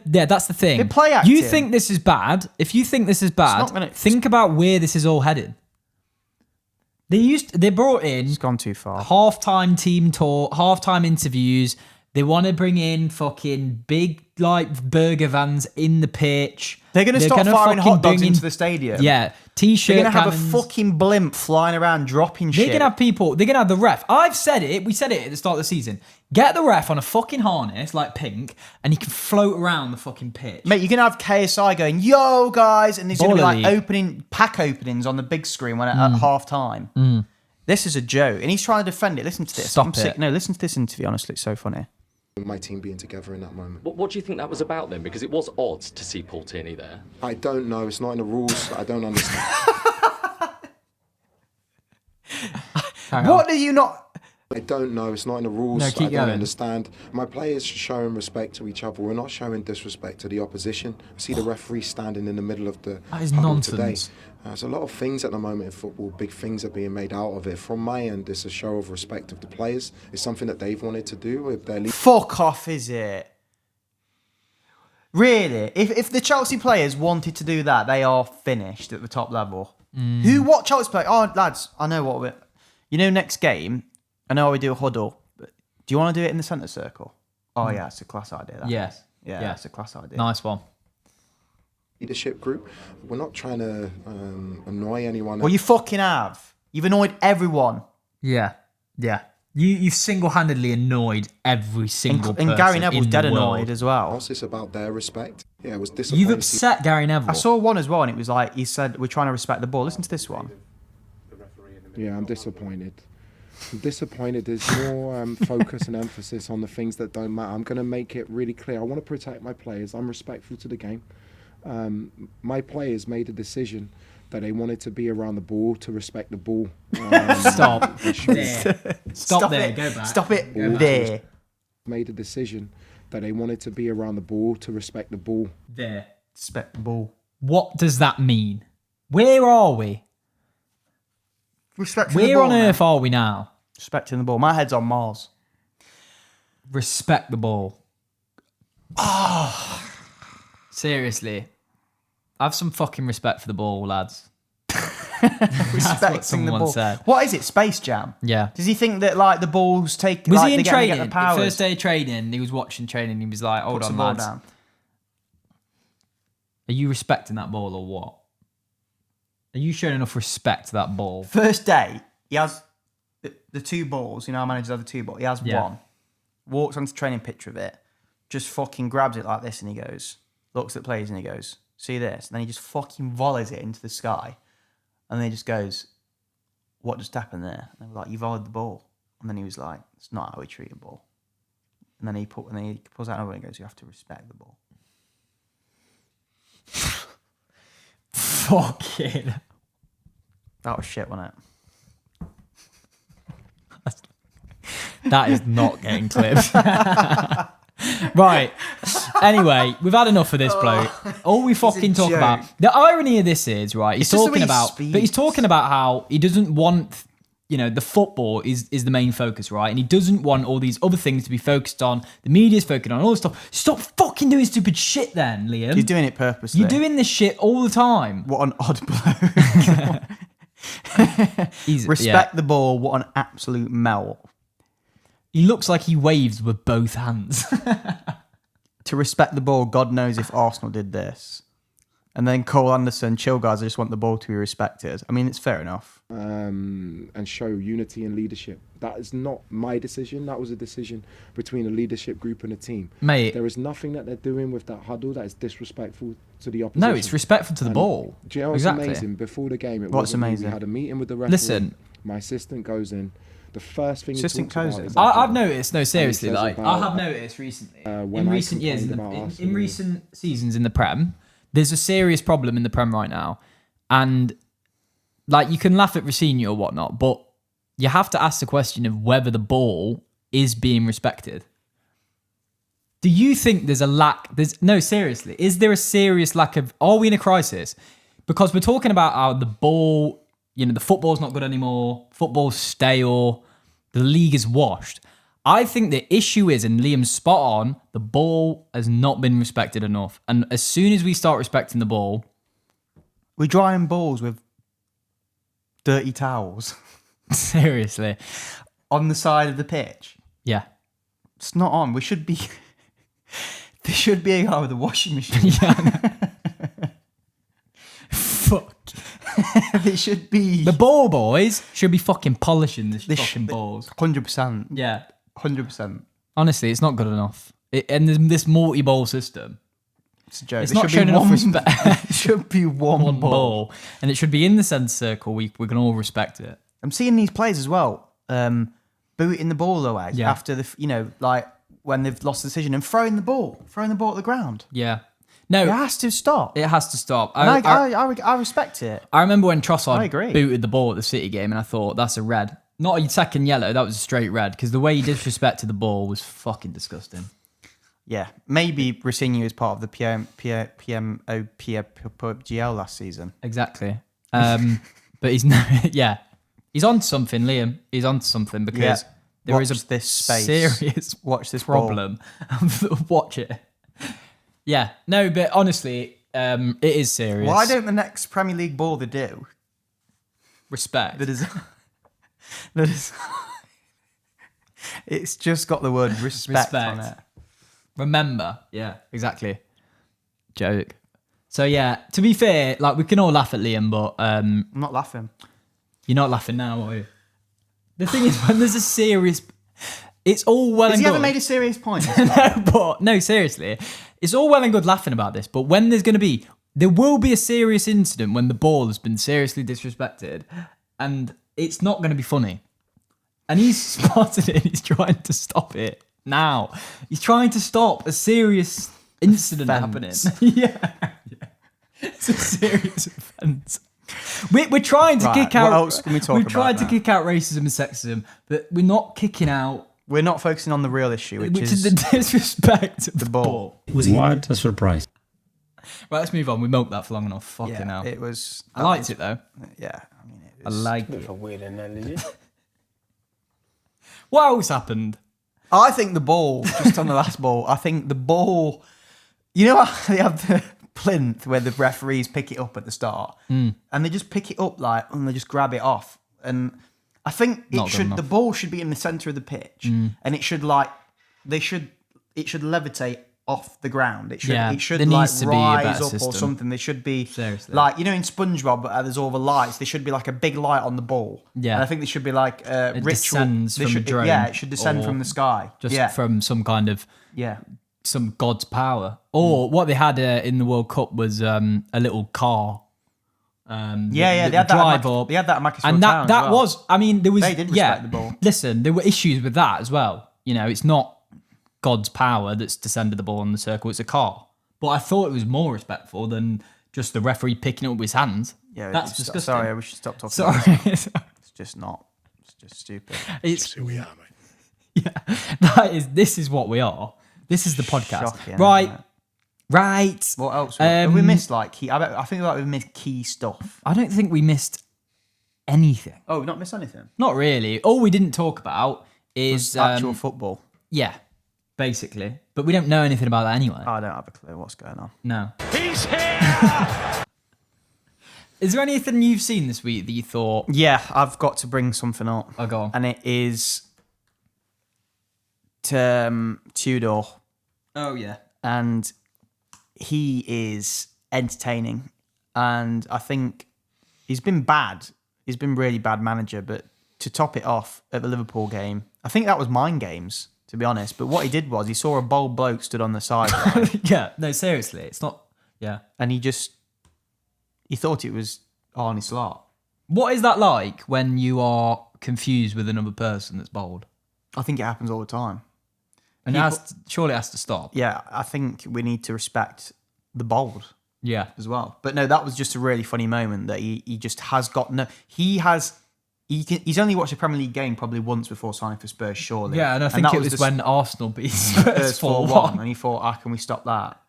That's the thing. They're play acting. You think this is bad? If you think this is bad, think about where this is all headed. They brought in. It's gone too far. Halftime team talk, halftime interviews. They want to bring in fucking big burger vans in the pitch. They're going to start firing hot dogs into the stadium. Yeah, t-shirt. They're going to have cannons. a fucking blimp flying around dropping shit. They're going to have people. They're going to have the ref. I've said it. We said it at the start of the season. Get the ref on a fucking harness like Pink, and he can float around the fucking pitch. Mate, you're going to have KSI going, yo, guys, and there's going to be like pack openings on the big screen at half time. This is a joke. And he's trying to defend it. Listen to this. Stop it. No, listen to this interview, honestly. It's so funny. My team being together in that moment. What do you think that was about then? Because it was odd to see Paul Tierney there. I don't know. It's not in the rules. I don't understand. What do you not... I don't know. It's not in the rules. No, keep I don't going. understand. My players are showing respect to each other. We're not showing disrespect to the opposition. I see the referee standing in the middle of the That is huddle nonsense. today. There's a lot of things at the moment in football. Big things are being made out of it. From my end, it's a show of respect of the players. It's something that they've wanted to do with their league. Fuck off, is it? Really? If the Chelsea players wanted to do that, they are finished at the top level. What Chelsea play? Oh, lads, I know what we're... You know, next game, I know how we do a huddle, but do you want to do it in the centre circle? Oh, yeah, it's a class idea. That Yes. is. Yeah, it's a class idea. Nice one. Leadership group. We're not trying to annoy anyone. Well, you fucking have. You've annoyed everyone. Yeah. You've single-handedly annoyed every single person. And Gary Neville's in dead the world. annoyed as well. It's about their respect. Yeah, it was disappointing. You've upset Gary Neville. I saw one as well, and it was like, he said, we're trying to respect the ball. Listen to this one. Yeah, I'm disappointed. There's more focus and emphasis on the things that don't matter. I'm going to make it really clear. I want to protect my players. I'm respectful to the game. My players made a decision that they wanted to be around the ball, to respect the ball. Stop. There. Stop there. It. Go back. Stop it. Go back. There. Made a decision that they wanted to be around the ball, to respect the ball. There. Respect the ball. What does that mean? Where are we? Respecting the Where ball, on man. earth are we now? Respecting the ball. My head's on Mars. Respect the ball. Oh, seriously. Have some fucking respect for the ball, lads. Respecting the someone ball. said. What is it? Space Jam? Yeah. Does he think that like the balls take? Was like, he in they training? Get the The powers? first day of training, he was watching training. He was like, "Hold Puts on, the ball lads. down. Are you respecting that ball or what? Are you showing enough respect to that ball?" First day, he has the two balls. You know, our managers have the two balls. He has one. Walks onto the training pitch with it. Just fucking grabs it like this, and he goes, looks at players, and he goes, "See this?" And then he just fucking volleys it into the sky, and then he just goes, "What just happened there?" And they were like, "You volleyed the ball." And then he was like, "It's not how we treat a ball." And then he pulls out another and goes, "You have to respect the ball." Fucking. That was shit, wasn't it? That is not getting clipped. Right. Anyway, we've had enough of this bloke. All we fucking talk joke. about. The irony of this is, right, he's It's just the way talking he about, speaks. but he's talking about how he doesn't want, the football is the main focus, right? And he doesn't want all these other things to be focused on. The media's focusing on all this stuff. Stop fucking doing stupid shit then, Liam. He's doing it purposely. You're doing this shit all the time. What an odd bloke. Respect the ball. What an absolute melt. He looks like he waves with both hands. To respect the ball, God knows if Arsenal did this. And then Cole Anderson, chill guys, I just want the ball to be respected. I mean, it's fair enough. And show unity and leadership. That is not my decision. That was a decision between a leadership group and a team. Mate. There is nothing that they're doing with that huddle that is disrespectful to the opposition. No, it's respectful to the ball. Do you know what's amazing? Before the game, What's amazing? We had a meeting with the referee. Listen. My assistant goes in. The first thing Assistant he talks goes about in. is I've noticed, no, seriously, says like, about, I have noticed recently, when in I recent years, complained about in Arsenal. recent seasons in the Prem, there's a serious problem in the Prem right now. And, like, you can laugh at Rossini or whatnot, but you have to ask the question of whether the ball is being respected. Do you think there's a lack? No, seriously, is there a serious lack of? Are we in a crisis? Because we're talking about how the ball, the football's not good anymore. Football's stale. The league is washed. I think the issue is, and Liam's spot on, the ball has not been respected enough. And as soon as we start respecting the ball, We're drying balls with dirty towels seriously, on the side of the pitch. yeah. It's not on. We should be. There should be a guy with a washing machine. Fuck. There should be. The ball boys should be fucking polishing this They fucking should- balls. 100%. Yeah. 100%. Honestly, it's not good enough. And there's this multi-ball system. It's a joke. It's There not should be showing enough one- respect. There should be one ball. And it should be in the centre circle. We can all respect it. I'm seeing these players as well, booting the ball away after like when they've lost the decision and throwing the ball at the ground. Yeah. No, It has to stop. it has to stop. And I respect it. I remember when I Trossard agree. booted the ball at the City game, and I thought, that's a red. Not a second yellow, that was a straight red, because the way he disrespected the ball was fucking disgusting. Yeah, maybe Rossini was part of the PMOPGL last season. Exactly. But he's he's on to something, Liam. He's on to something, because there is Watch this space. serious Watch this ball. problem. Watch it. Yeah, no, but honestly, it is serious. Why don't the next Premier League ball they do? respect? That is. It's just got the word respect on it. Remember. Yeah, exactly. Joke. So yeah, to be fair, like we can all laugh at Liam, but I'm not laughing. you're not laughing now, are you? The thing is, when there's a serious, it's all well Has and he good. ever made a serious point? No, seriously, it's all well and good laughing about this, but when there will be a serious incident when the ball has been seriously disrespected, and it's not going to be funny. And he's spotted it. And he's trying to stop it now. He's trying to stop a serious incident happening. Yeah, it's a serious offence. We're trying to kick out. What else can we talk We've about tried to now? kick out racism and sexism, but we're not kicking out. We're not focusing on the real issue, which is the disrespect of the ball. What a surprise. Right, let's move on. We milked that for long enough. Fucking hell. It was. I liked it though. Yeah, I mean, it I was. liked it. What else happened? I think the ball, just on the last ball, I think the ball, you know how they have the plinth where the referees pick it up at the start and they just pick it up and they just grab it off. And I think the ball should be in the centre of the pitch and it should it should levitate off the ground. It should there needs to be a rise better up system. or something. There should be Seriously. like, in SpongeBob, there's all the lights. There should be like a big light on the ball. Yeah. And I think there should be like It ritual. descends They from a should, drone yeah, it should descend or from the sky. Just from some kind of Yeah. some god's power. Or what they had in the World Cup was a little car. They that had drive that. up. They had that at Macclesfield And Town that as well. was, I mean, there was. They did respect the ball. Listen, there were issues with that as well. It's not God's power that's descended the ball on the circle, it's a car. But I thought it was more respectful than just the referee picking it up with his hands. Yeah, that's it's- disgusting. Sorry, we should stop talking. Sorry. About this. It's just not. It's just stupid. It's Who we are, mate. Yeah, this is what we are. This is the podcast. Shocking, right. isn't it? Right. What else? Have we missed key? I think we've missed key stuff. I don't think we missed anything. Oh, we've not missed anything. Not really. All we didn't talk about is Actual football. yeah, basically. But we don't know anything about that anyway. I don't have a clue what's going on. No. He's here! Is there anything you've seen this week that you thought, Yeah, I've got to bring something up. oh, go on. And it is Tudor. Oh, yeah. And he is entertaining. And I think he's been bad. He's been really bad manager. But to top it off at the Liverpool game, I think that was mind games, to be honest. But what he did was he saw a bold bloke stood on the sideline. Yeah, no, seriously. It's not... Yeah. And he thought it was Arne Slot. What is that like when you are confused with another person that's bold? I think it happens all the time. And surely it has to stop. Yeah, I think we need to respect the bold. Yeah. As well. But no, that was just a really funny moment that he just has got no... He's only watched a Premier League game probably once before signing for Spurs, surely. Yeah, and I think it was when Arsenal beat Spurs 4-1. And he thought, can we stop that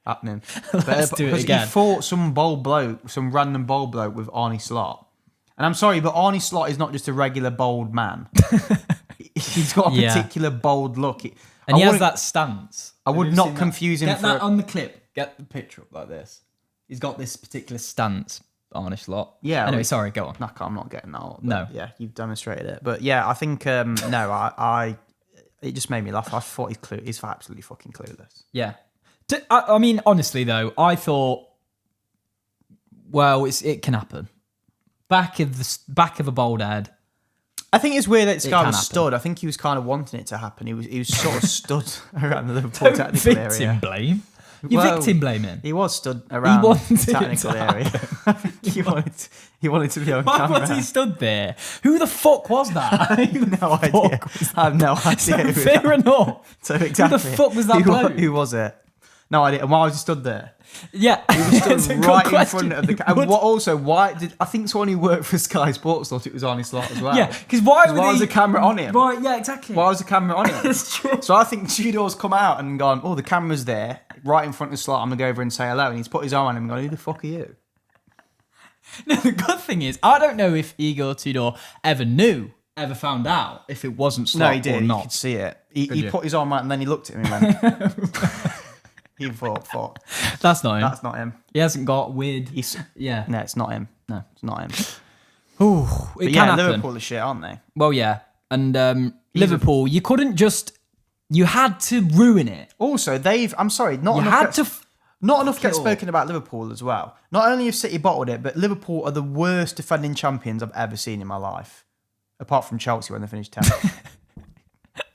happening? Let's do it again. He fought some random bold bloke with Arne Slot. And I'm sorry, but Arne Slot is not just a regular bold man. He's got a particular bold look. And he has that stance. I would not confuse him Get that on the clip. Get the picture up like this. He's got this particular stance, Arne Slot. Yeah. Anyway, sorry, go on. No, I'm not getting that. No. Yeah, you've demonstrated it. But yeah, I think, it just made me laugh. I thought he's absolutely fucking clueless. Yeah. I mean, honestly, though, I thought, well, it can happen. Back of a bold head. I think it's weird that this guy was stood. I think he was kind of wanting it to happen. He was sort of stood around the Liverpool technical area. Victim blame. You're victim blaming. He was stood around the technical area. I think he wanted to be on camera. Why was he stood there? Who the fuck was that? I have no idea. I have no idea. Fair enough. So exactly. Who the fuck was that bloke? Who was it? No idea. And why was he stood there? Yeah, he was stood right in front of the camera. And why did I think someone who worked for Sky Sports thought it was Arne Slot as well? Yeah, because why was the camera on him? Right, yeah, exactly. Why was the camera on him? That's true. So I think Tudor's come out and gone, the camera's there, right in front of the Slot. I'm gonna go over and say hello. And he's put his arm on him and gone, who the fuck are you? No, the good thing is, I don't know if Igor Tudor ever found out if it wasn't Slot. No, he did. Or not. You could see it. He put his arm out and then he looked at me and went. He thought, fuck. That's not him. That's not him. He hasn't got weird. Yeah. No, it's not him. No, it's not him. Ooh, it can happen. Liverpool are shit, aren't they? Well, yeah. And Liverpool, you couldn't just... You had to ruin it. Also, I'm sorry, not enough gets spoken about Liverpool as well. Not only have City bottled it, but Liverpool are the worst defending champions I've ever seen in my life. Apart from Chelsea when they finished 10th.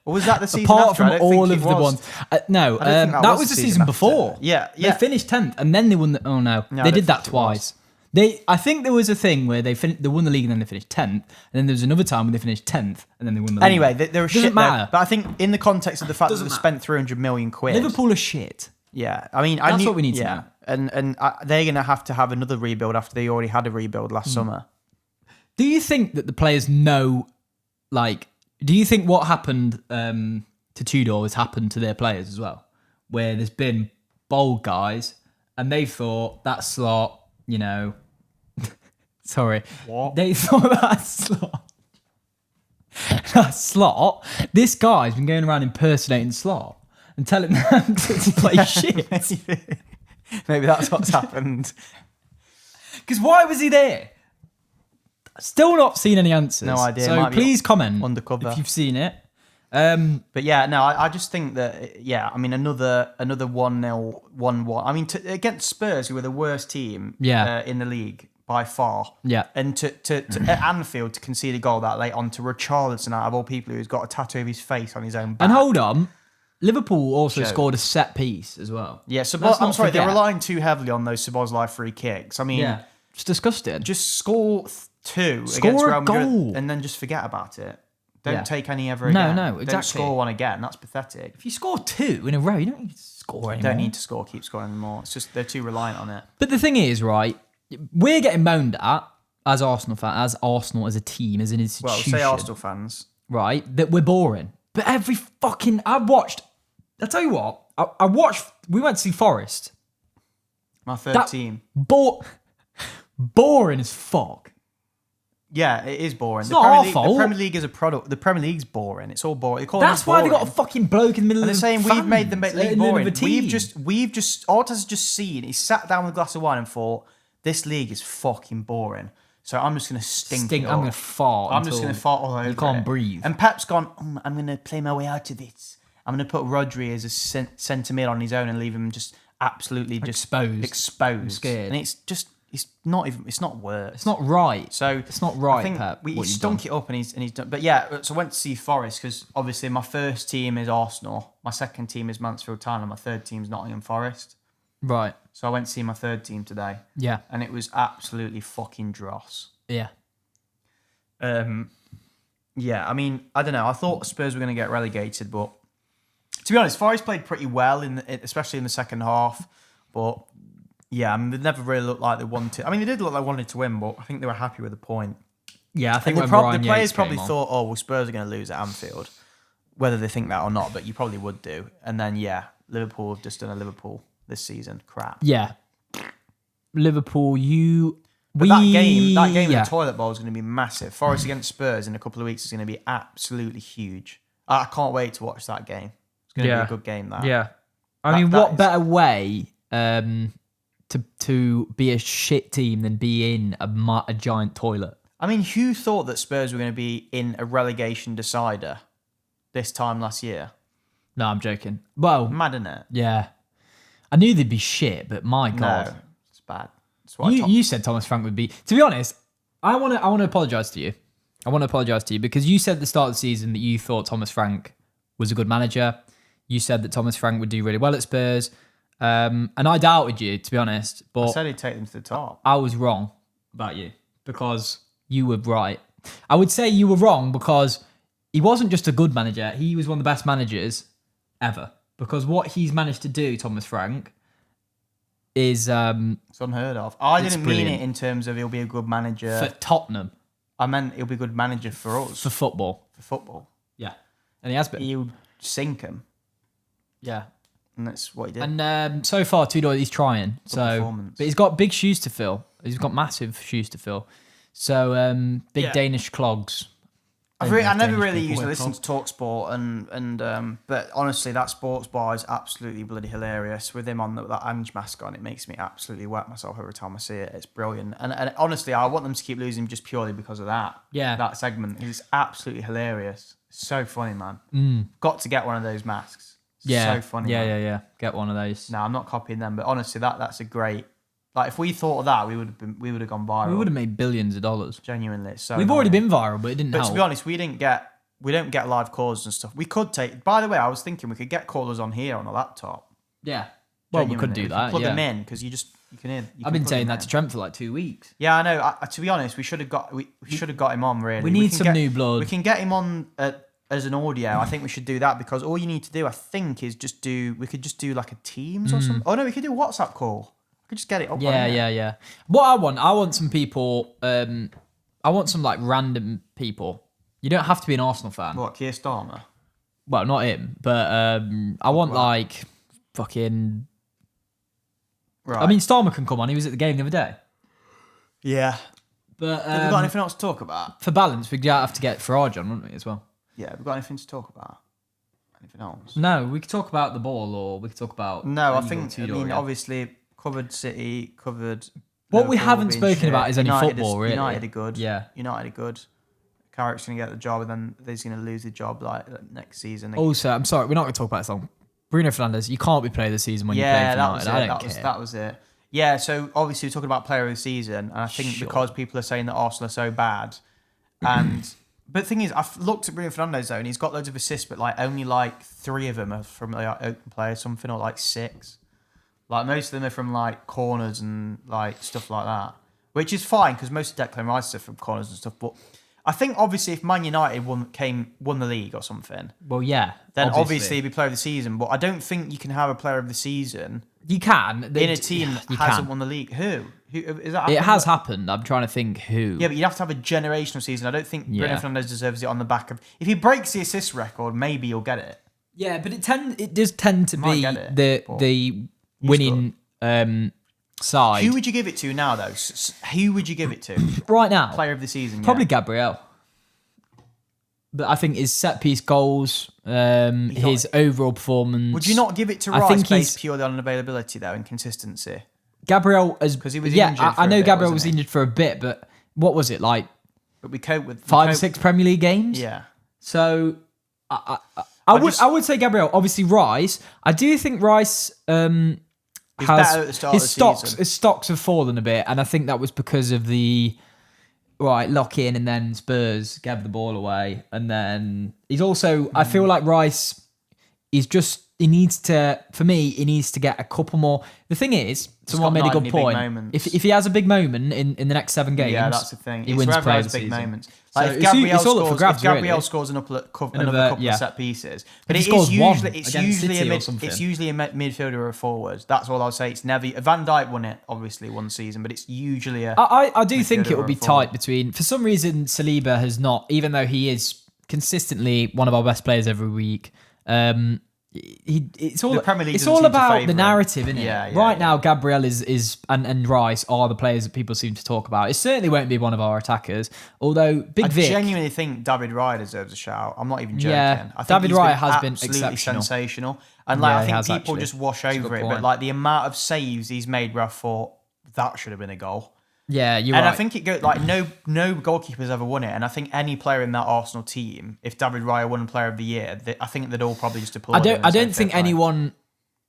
Or was that the season Apart after? from all of the ones. No, that was the season before. Yeah. They finished 10th and then they won oh no. They did that twice. I think there was a thing where they won the league and then they finished 10th. And then there was another time when they finished 10th and then they won the league. Anyway, they're a shit. Doesn't matter. But I think in the context of the fact that they spent 300 million quid. Liverpool are shit. Yeah. I mean, that's what we need to know. And they're going to have another rebuild after they already had a rebuild last summer. Do you think that the players know, do you think what happened to Tudor has happened to their players as well? Where there's been bold guys and they thought that Slot, sorry. What? They thought that Slot, this guy's been going around impersonating Slot and telling them to play shit. Maybe that's what's happened. Because why was he there? Still not seen any answers. No idea. So please comment undercover if you've seen it. But yeah, no, I just think that, I mean, another 1-0, 1-1. I mean, against Spurs, who were the worst team in the league by far. Yeah. And to at Anfield to concede a goal that late on to Richarlison out of all people who's got a tattoo of his face on his own back. And hold on, Liverpool also scored a set piece as well. Yeah, I'm sorry, they're relying too heavily on those Szoboszlai free kicks. I mean, it's disgusting. Just score against Real Madrid and then just forget about it. Don't take any ever again. No, exactly. Don't score one again. That's pathetic. If you score 2 in a row, you don't need to score anymore. Don't need to keep scoring anymore. It's just they're too reliant on it. But the thing is, right, we're getting moaned at as Arsenal fans, as Arsenal as a team, as an institution. Well, say Arsenal fans. Right, that we're boring. But I'll tell you what, I watched, we went to see Forest. My third team. Boring as fuck. Yeah, it is boring. It's not our fault. The Premier League is a product. The Premier League's boring. It's all boring. That's why they got a fucking bloke in the middle of the saying we've made the league boring. We've just Arteta's just seen. He sat down with a glass of wine and thought, this league is fucking boring. So I'm just going to stink it I'm going to fart. I'm just going to fart all over it. You can't breathe. And Pep's gone, I'm going to play my way out of it. I'm going to put Rodri as a centre mid on his own and leave him just absolutely just exposed, scared, and it's not worth. It's not right. So it's not right. I think Pep, he stunk it up, and he's done. But yeah, so I went to see Forest because obviously my first team is Arsenal, my second team is Mansfield Town, and my third team is Nottingham Forest. Right. So I went to see my third team today. Yeah. And it was absolutely fucking dross. Yeah. Yeah, I mean, I don't know. I thought Spurs were going to get relegated, but to be honest, Forest played pretty well, especially in the second half. But yeah, I mean, they never really looked like they wanted. I mean, they did look like they wanted to win, but I think they were happy with the point. Yeah, I think the players probably thought, oh, well, Spurs are going to lose at Anfield, whether they think that or not, but you probably would do. And then, yeah, Liverpool have just done a Liverpool this season. Crap. Yeah. Liverpool, that game in the toilet bowl is going to be massive. Forest against Spurs in a couple of weeks is going to be absolutely huge. I can't wait to watch that game. It's going to be a good game, that. Yeah. I mean, what better way to be a shit team than be in a giant toilet? I mean, who thought that Spurs were going to be in a relegation decider this time last year? No, I'm joking. Well, mad, isn't it? Yeah. I knew they'd be shit, but my God. No, it's bad. You said Thomas Frank would be. To be honest, I want to apologise to you. I want to apologise to you because you said at the start of the season that you thought Thomas Frank was a good manager. You said that Thomas Frank would do really well at Spurs. And I doubted you, to be honest. But I said he'd take them to the top. I was wrong about you because you were right. I would say you were wrong because he wasn't just a good manager. He was one of the best managers ever. Because what he's managed to do, Thomas Frank, is it's unheard of. I didn't brilliant. mean it in terms of he'll be a good manager for Tottenham. I meant he'll be a good manager for us. For football. For football. Yeah. And he has been. He'll sink him. Yeah. And that's what he did. And so far, Tudor, he's trying. But he's got big shoes to fill. He's got massive shoes to fill. So big Danish clogs. I never really used to listen to TalkSport, but honestly, that sports bar is absolutely bloody hilarious. With him on that Ange mask on, it makes me absolutely wet myself every time I see it. It's brilliant, and honestly, I want them to keep losing just purely because of that. Yeah, that segment is absolutely hilarious. So funny, man. Got to get one of those masks. Yeah, so funny. Yeah. Get one of those. No, I'm not copying them, but honestly, that's a great. Like, if we thought of that, we would have gone viral. We would have made billions of dollars. Genuinely, so we've already been viral, but it didn't help. But to be honest, we don't get live calls and stuff. We could take. By the way, I was thinking we could get callers on here on a laptop. Yeah. Well, we could do that. Plug them in because you can hear. I've been saying that to Trent for like 2 weeks. Yeah, I know. To be honest, we should have got him on. Really, we need some new blood. We can get him on as an audio. I think we should do that because all you need to do, I think, is we could just do like a Teams or something. Oh no, we could do a WhatsApp call. I could just get it up. Yeah. What I want some people. I want some like random people. You don't have to be an Arsenal fan. What, Keir Starmer? Well, not him, but I want like fucking. Right. I mean, Starmer can come on. He was at the game the other day. Yeah, but have we got anything else to talk about? For balance, we'd have to get Farage on, wouldn't we, as well? Yeah, have we got anything to talk about? Anything else? No, we could talk about the ball, or we could talk about. No, I think. I mean, obviously. Covered City, covered. What we haven't spoken about is any football, really. United are good. Yeah. United are good. Carrick's going to get the job, and then he's going to lose the job like next season. Also, I'm sorry, we're not going to talk about this long. Bruno Fernandes, you can't be player of the season when you play for United. I don't care. That was it. Yeah, so obviously we're talking about player of the season, and I think because people are saying that Arsenal are so bad, but the thing is, I've looked at Bruno Fernandes though, and he's got loads of assists, but like only like 3 of them are from like open play or something, or like 6. Like, most of them are from, like, corners and, like, stuff like that. Which is fine, because most of Declan Rice are from corners and stuff. But I think, obviously, if Man United won the league or something... Well, yeah. Then, obviously, he'd be player of the season. But I don't think you can have a player of the season... You can. In a team that hasn't won the league. Who is that? It has happened. I'm trying to think who. Yeah, but you'd have to have a generational season. I don't think Bruno Fernandes deserves it on the back of... If he breaks the assist record, maybe you'll get it. Yeah, but it does tend to be the winning side. Who would you give it to now, though? Who would you give it to? Right now? Player of the season, Probably Gabriel. But I think his set-piece goals, his overall performance... Would you not give it to Rice based purely on availability, though, and consistency? Gabriel... Because he was injured I know Gabriel was injured for a bit, but what was it, like... But we cope with... 5 or 6 Premier League games? Yeah. So... I would say Gabriel. Obviously, Rice. I do think Rice... He's better at the start of the season. His stocks have fallen a bit, and I think that was because of the lock in and then Spurs gave the ball away, and then he's also. I feel like Rice. He needs to get a couple more. The thing is, someone made a good point. If he has a big moment in the next 7 games, that's the thing. He wins player of the big season. Moments. Like if Gabriel scores another couple of set pieces, but it's usually a midfielder or a forward. That's all I'll say. It's never Van Dijk won it obviously one season, but it's usually a. I do think it will be tight between. For some reason, Saliba has not, even though he is consistently one of our best players every week. It's all about the narrative, isn't it? Right now, Gabriel is and Rice are the players that people seem to talk about. It certainly won't be one of our attackers. Although I genuinely think David Raya deserves a shout. I'm not even joking. Yeah, I think David Raya has been absolutely exceptional. sensational, and I think people just wash over it. But like the amount of saves he's made, where I thought that should have been a goal. Yeah, you're right. And I think it goes like no goalkeeper's ever won it, and I think any player in that Arsenal team, if David Raya won Player of the Year, I think they'd all probably just applaud. I don't think anyone.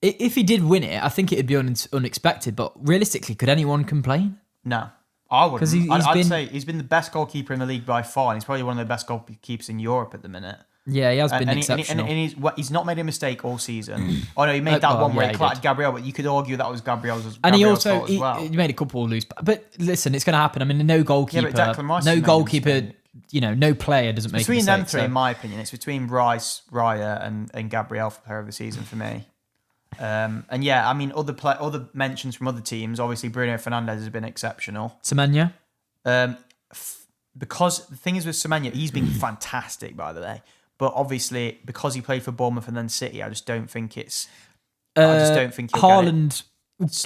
If he did win it, I think it'd be unexpected. But realistically, could anyone complain? No, I wouldn't. Because I'd say he's been the best goalkeeper in the league by far, and he's probably one of the best goalkeepers in Europe at the minute. Yeah, he has been exceptional. And he's not made a mistake all season. Oh no, he made that one where he clattered Gabriel, but you could argue that was Gabriel's fault as well. He made a couple loose. But listen, it's going to happen. I mean, no goalkeeper, no player doesn't make a mistake. Between them three, in my opinion, it's between Rice, Raya, and Gabriel for Player of the Season for me. And yeah, I mean, other mentions from other teams. Obviously, Bruno Fernandes has been exceptional. Semenyo, because the thing is with Semenyo, he's been fantastic, by the way. But obviously, because he played for Bournemouth and then City, I just don't think it's. I just don't think Haaland.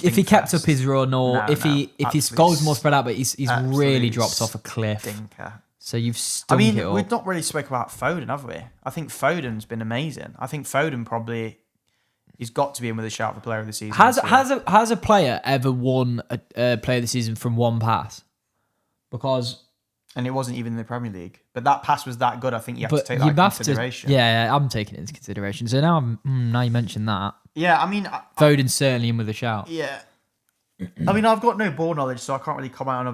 If he kept up his run, or if his goals more spread out, but he's really dropped off a cliff. Stinker. So you've stunk it up. We've not really spoke about Foden, have we? I think Foden's been amazing. I think Foden probably. He's got to be in with a shout for Player of the Season. Has a player ever won a Player of the Season from one pass? And it wasn't even in the Premier League. But that pass was that good. I think you have to take that into consideration. Yeah, I'm taking it into consideration. So now you mentioned that. Yeah, I mean... Foden's certainly in with a shout. Yeah. I mean, I've got no ball knowledge, so I can't really comment on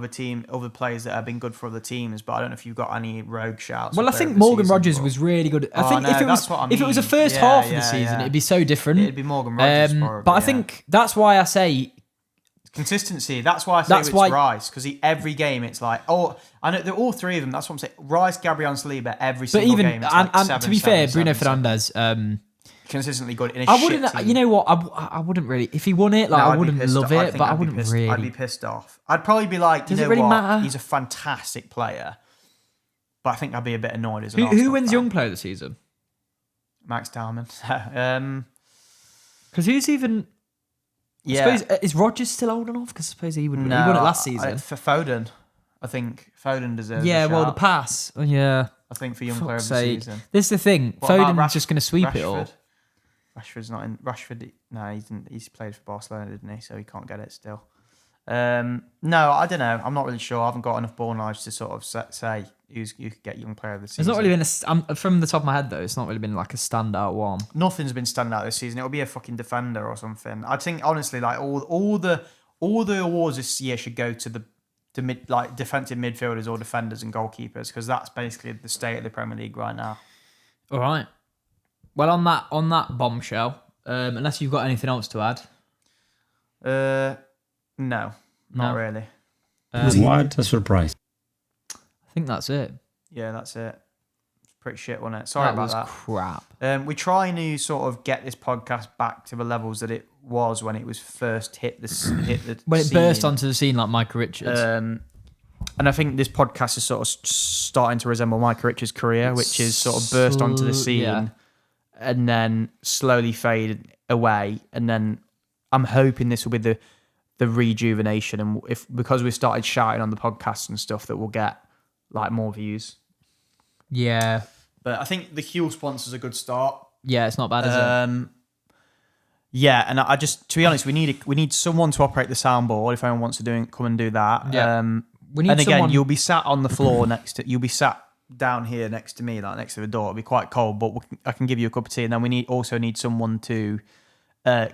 other players that have been good for other teams, but I don't know if you've got any rogue shouts. Well, I think Morgan Rogers was really good. I think if it was the first half of the season, it'd be so different. It'd be Morgan Rogers, probably. But I think that's why I say... Consistency. That's why I say it's Rice, because every game it's like, I know they're all three of them. That's what I'm saying. Rice, Gabriel, and Saliba every single game. It's like and to be fair, Bruno Fernandes consistently good in a shit team. You know what? I wouldn't really. If he won it, I wouldn't love it, but I wouldn't really. I'd be pissed off. I'd probably be like, does it really matter? He's a fantastic player, but I think I'd be a bit annoyed as who wins Young Player of the Season? Max DOWMAN. Because who's even. Yeah. I suppose, is Rodgers still holding off? Because I suppose he won it last season. For Foden, I think Foden deserves a shout. Well, the pass. Yeah. I think for Young Player of the Season. This is the thing. Foden's just going to sweep it all. Rashford's not in. Rashford, no, he didn't. He's played for Barcelona, didn't he? So he can't get it still. No, I don't know. I'm not really sure. I haven't got enough ball knowledge to sort of say you could get Young Player of the Season. It's not really been from the top of my head though. It's not really been like a standout one. Nothing's been standing out this season. It'll be a fucking defender or something. I think honestly, like all the awards this year should go to the defensive midfielders or defenders and goalkeepers, because that's basically the state of the Premier League right now. All right. Well, on that bombshell, unless you've got anything else to add. No, not really. What a surprise. I think that's it. Yeah, that's it. It's pretty shit, wasn't it? Sorry about that. Crap. We're trying to sort of get this podcast back to the levels that it was when it was first hit the when it scene. Burst onto the scene like Micah Richards. And I think this podcast is sort of starting to resemble Micah Richards' career, which is sort of burst onto the scene and then slowly fade away. And then I'm hoping this will be the rejuvenation, and because we started shouting on the podcast and stuff, that we'll get like more views. Yeah, but I think the Huel sponsor's a good start. Yeah, it's not bad, is it? Yeah, and I just, to be honest, we need someone to operate the soundboard if anyone wants to come and do that. Yeah. We need someone... you'll be sat on the floor you'll be sat down here next to me, like next to the door. It'll be quite cold, but I can give you a cup of tea, and then we also need someone to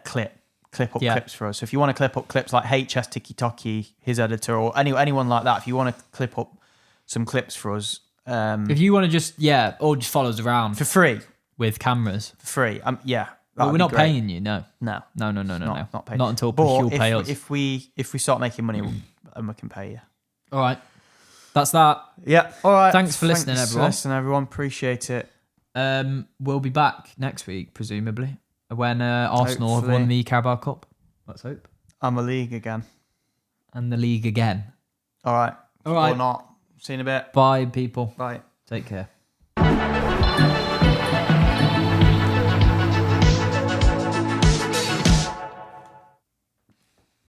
clip clip up clips for us. So if you want to clip up clips like HS Tiki Toki, his editor, or anyone like that, if you want to clip up some clips for us, if you want to just or just follow us around for free with cameras for free, but we're not paying you. No, not paying. Not until but you'll pay us. If we start making money, and we can pay you. All right, that's that. Yeah. All right. Thanks for listening, everyone. Appreciate it. We'll be back next week, presumably, when Arsenal have won the Carabao Cup. Let's hope. And the league again. And the league again. All right. All right. Or not. See you in a bit. Bye, people. Bye. Take care.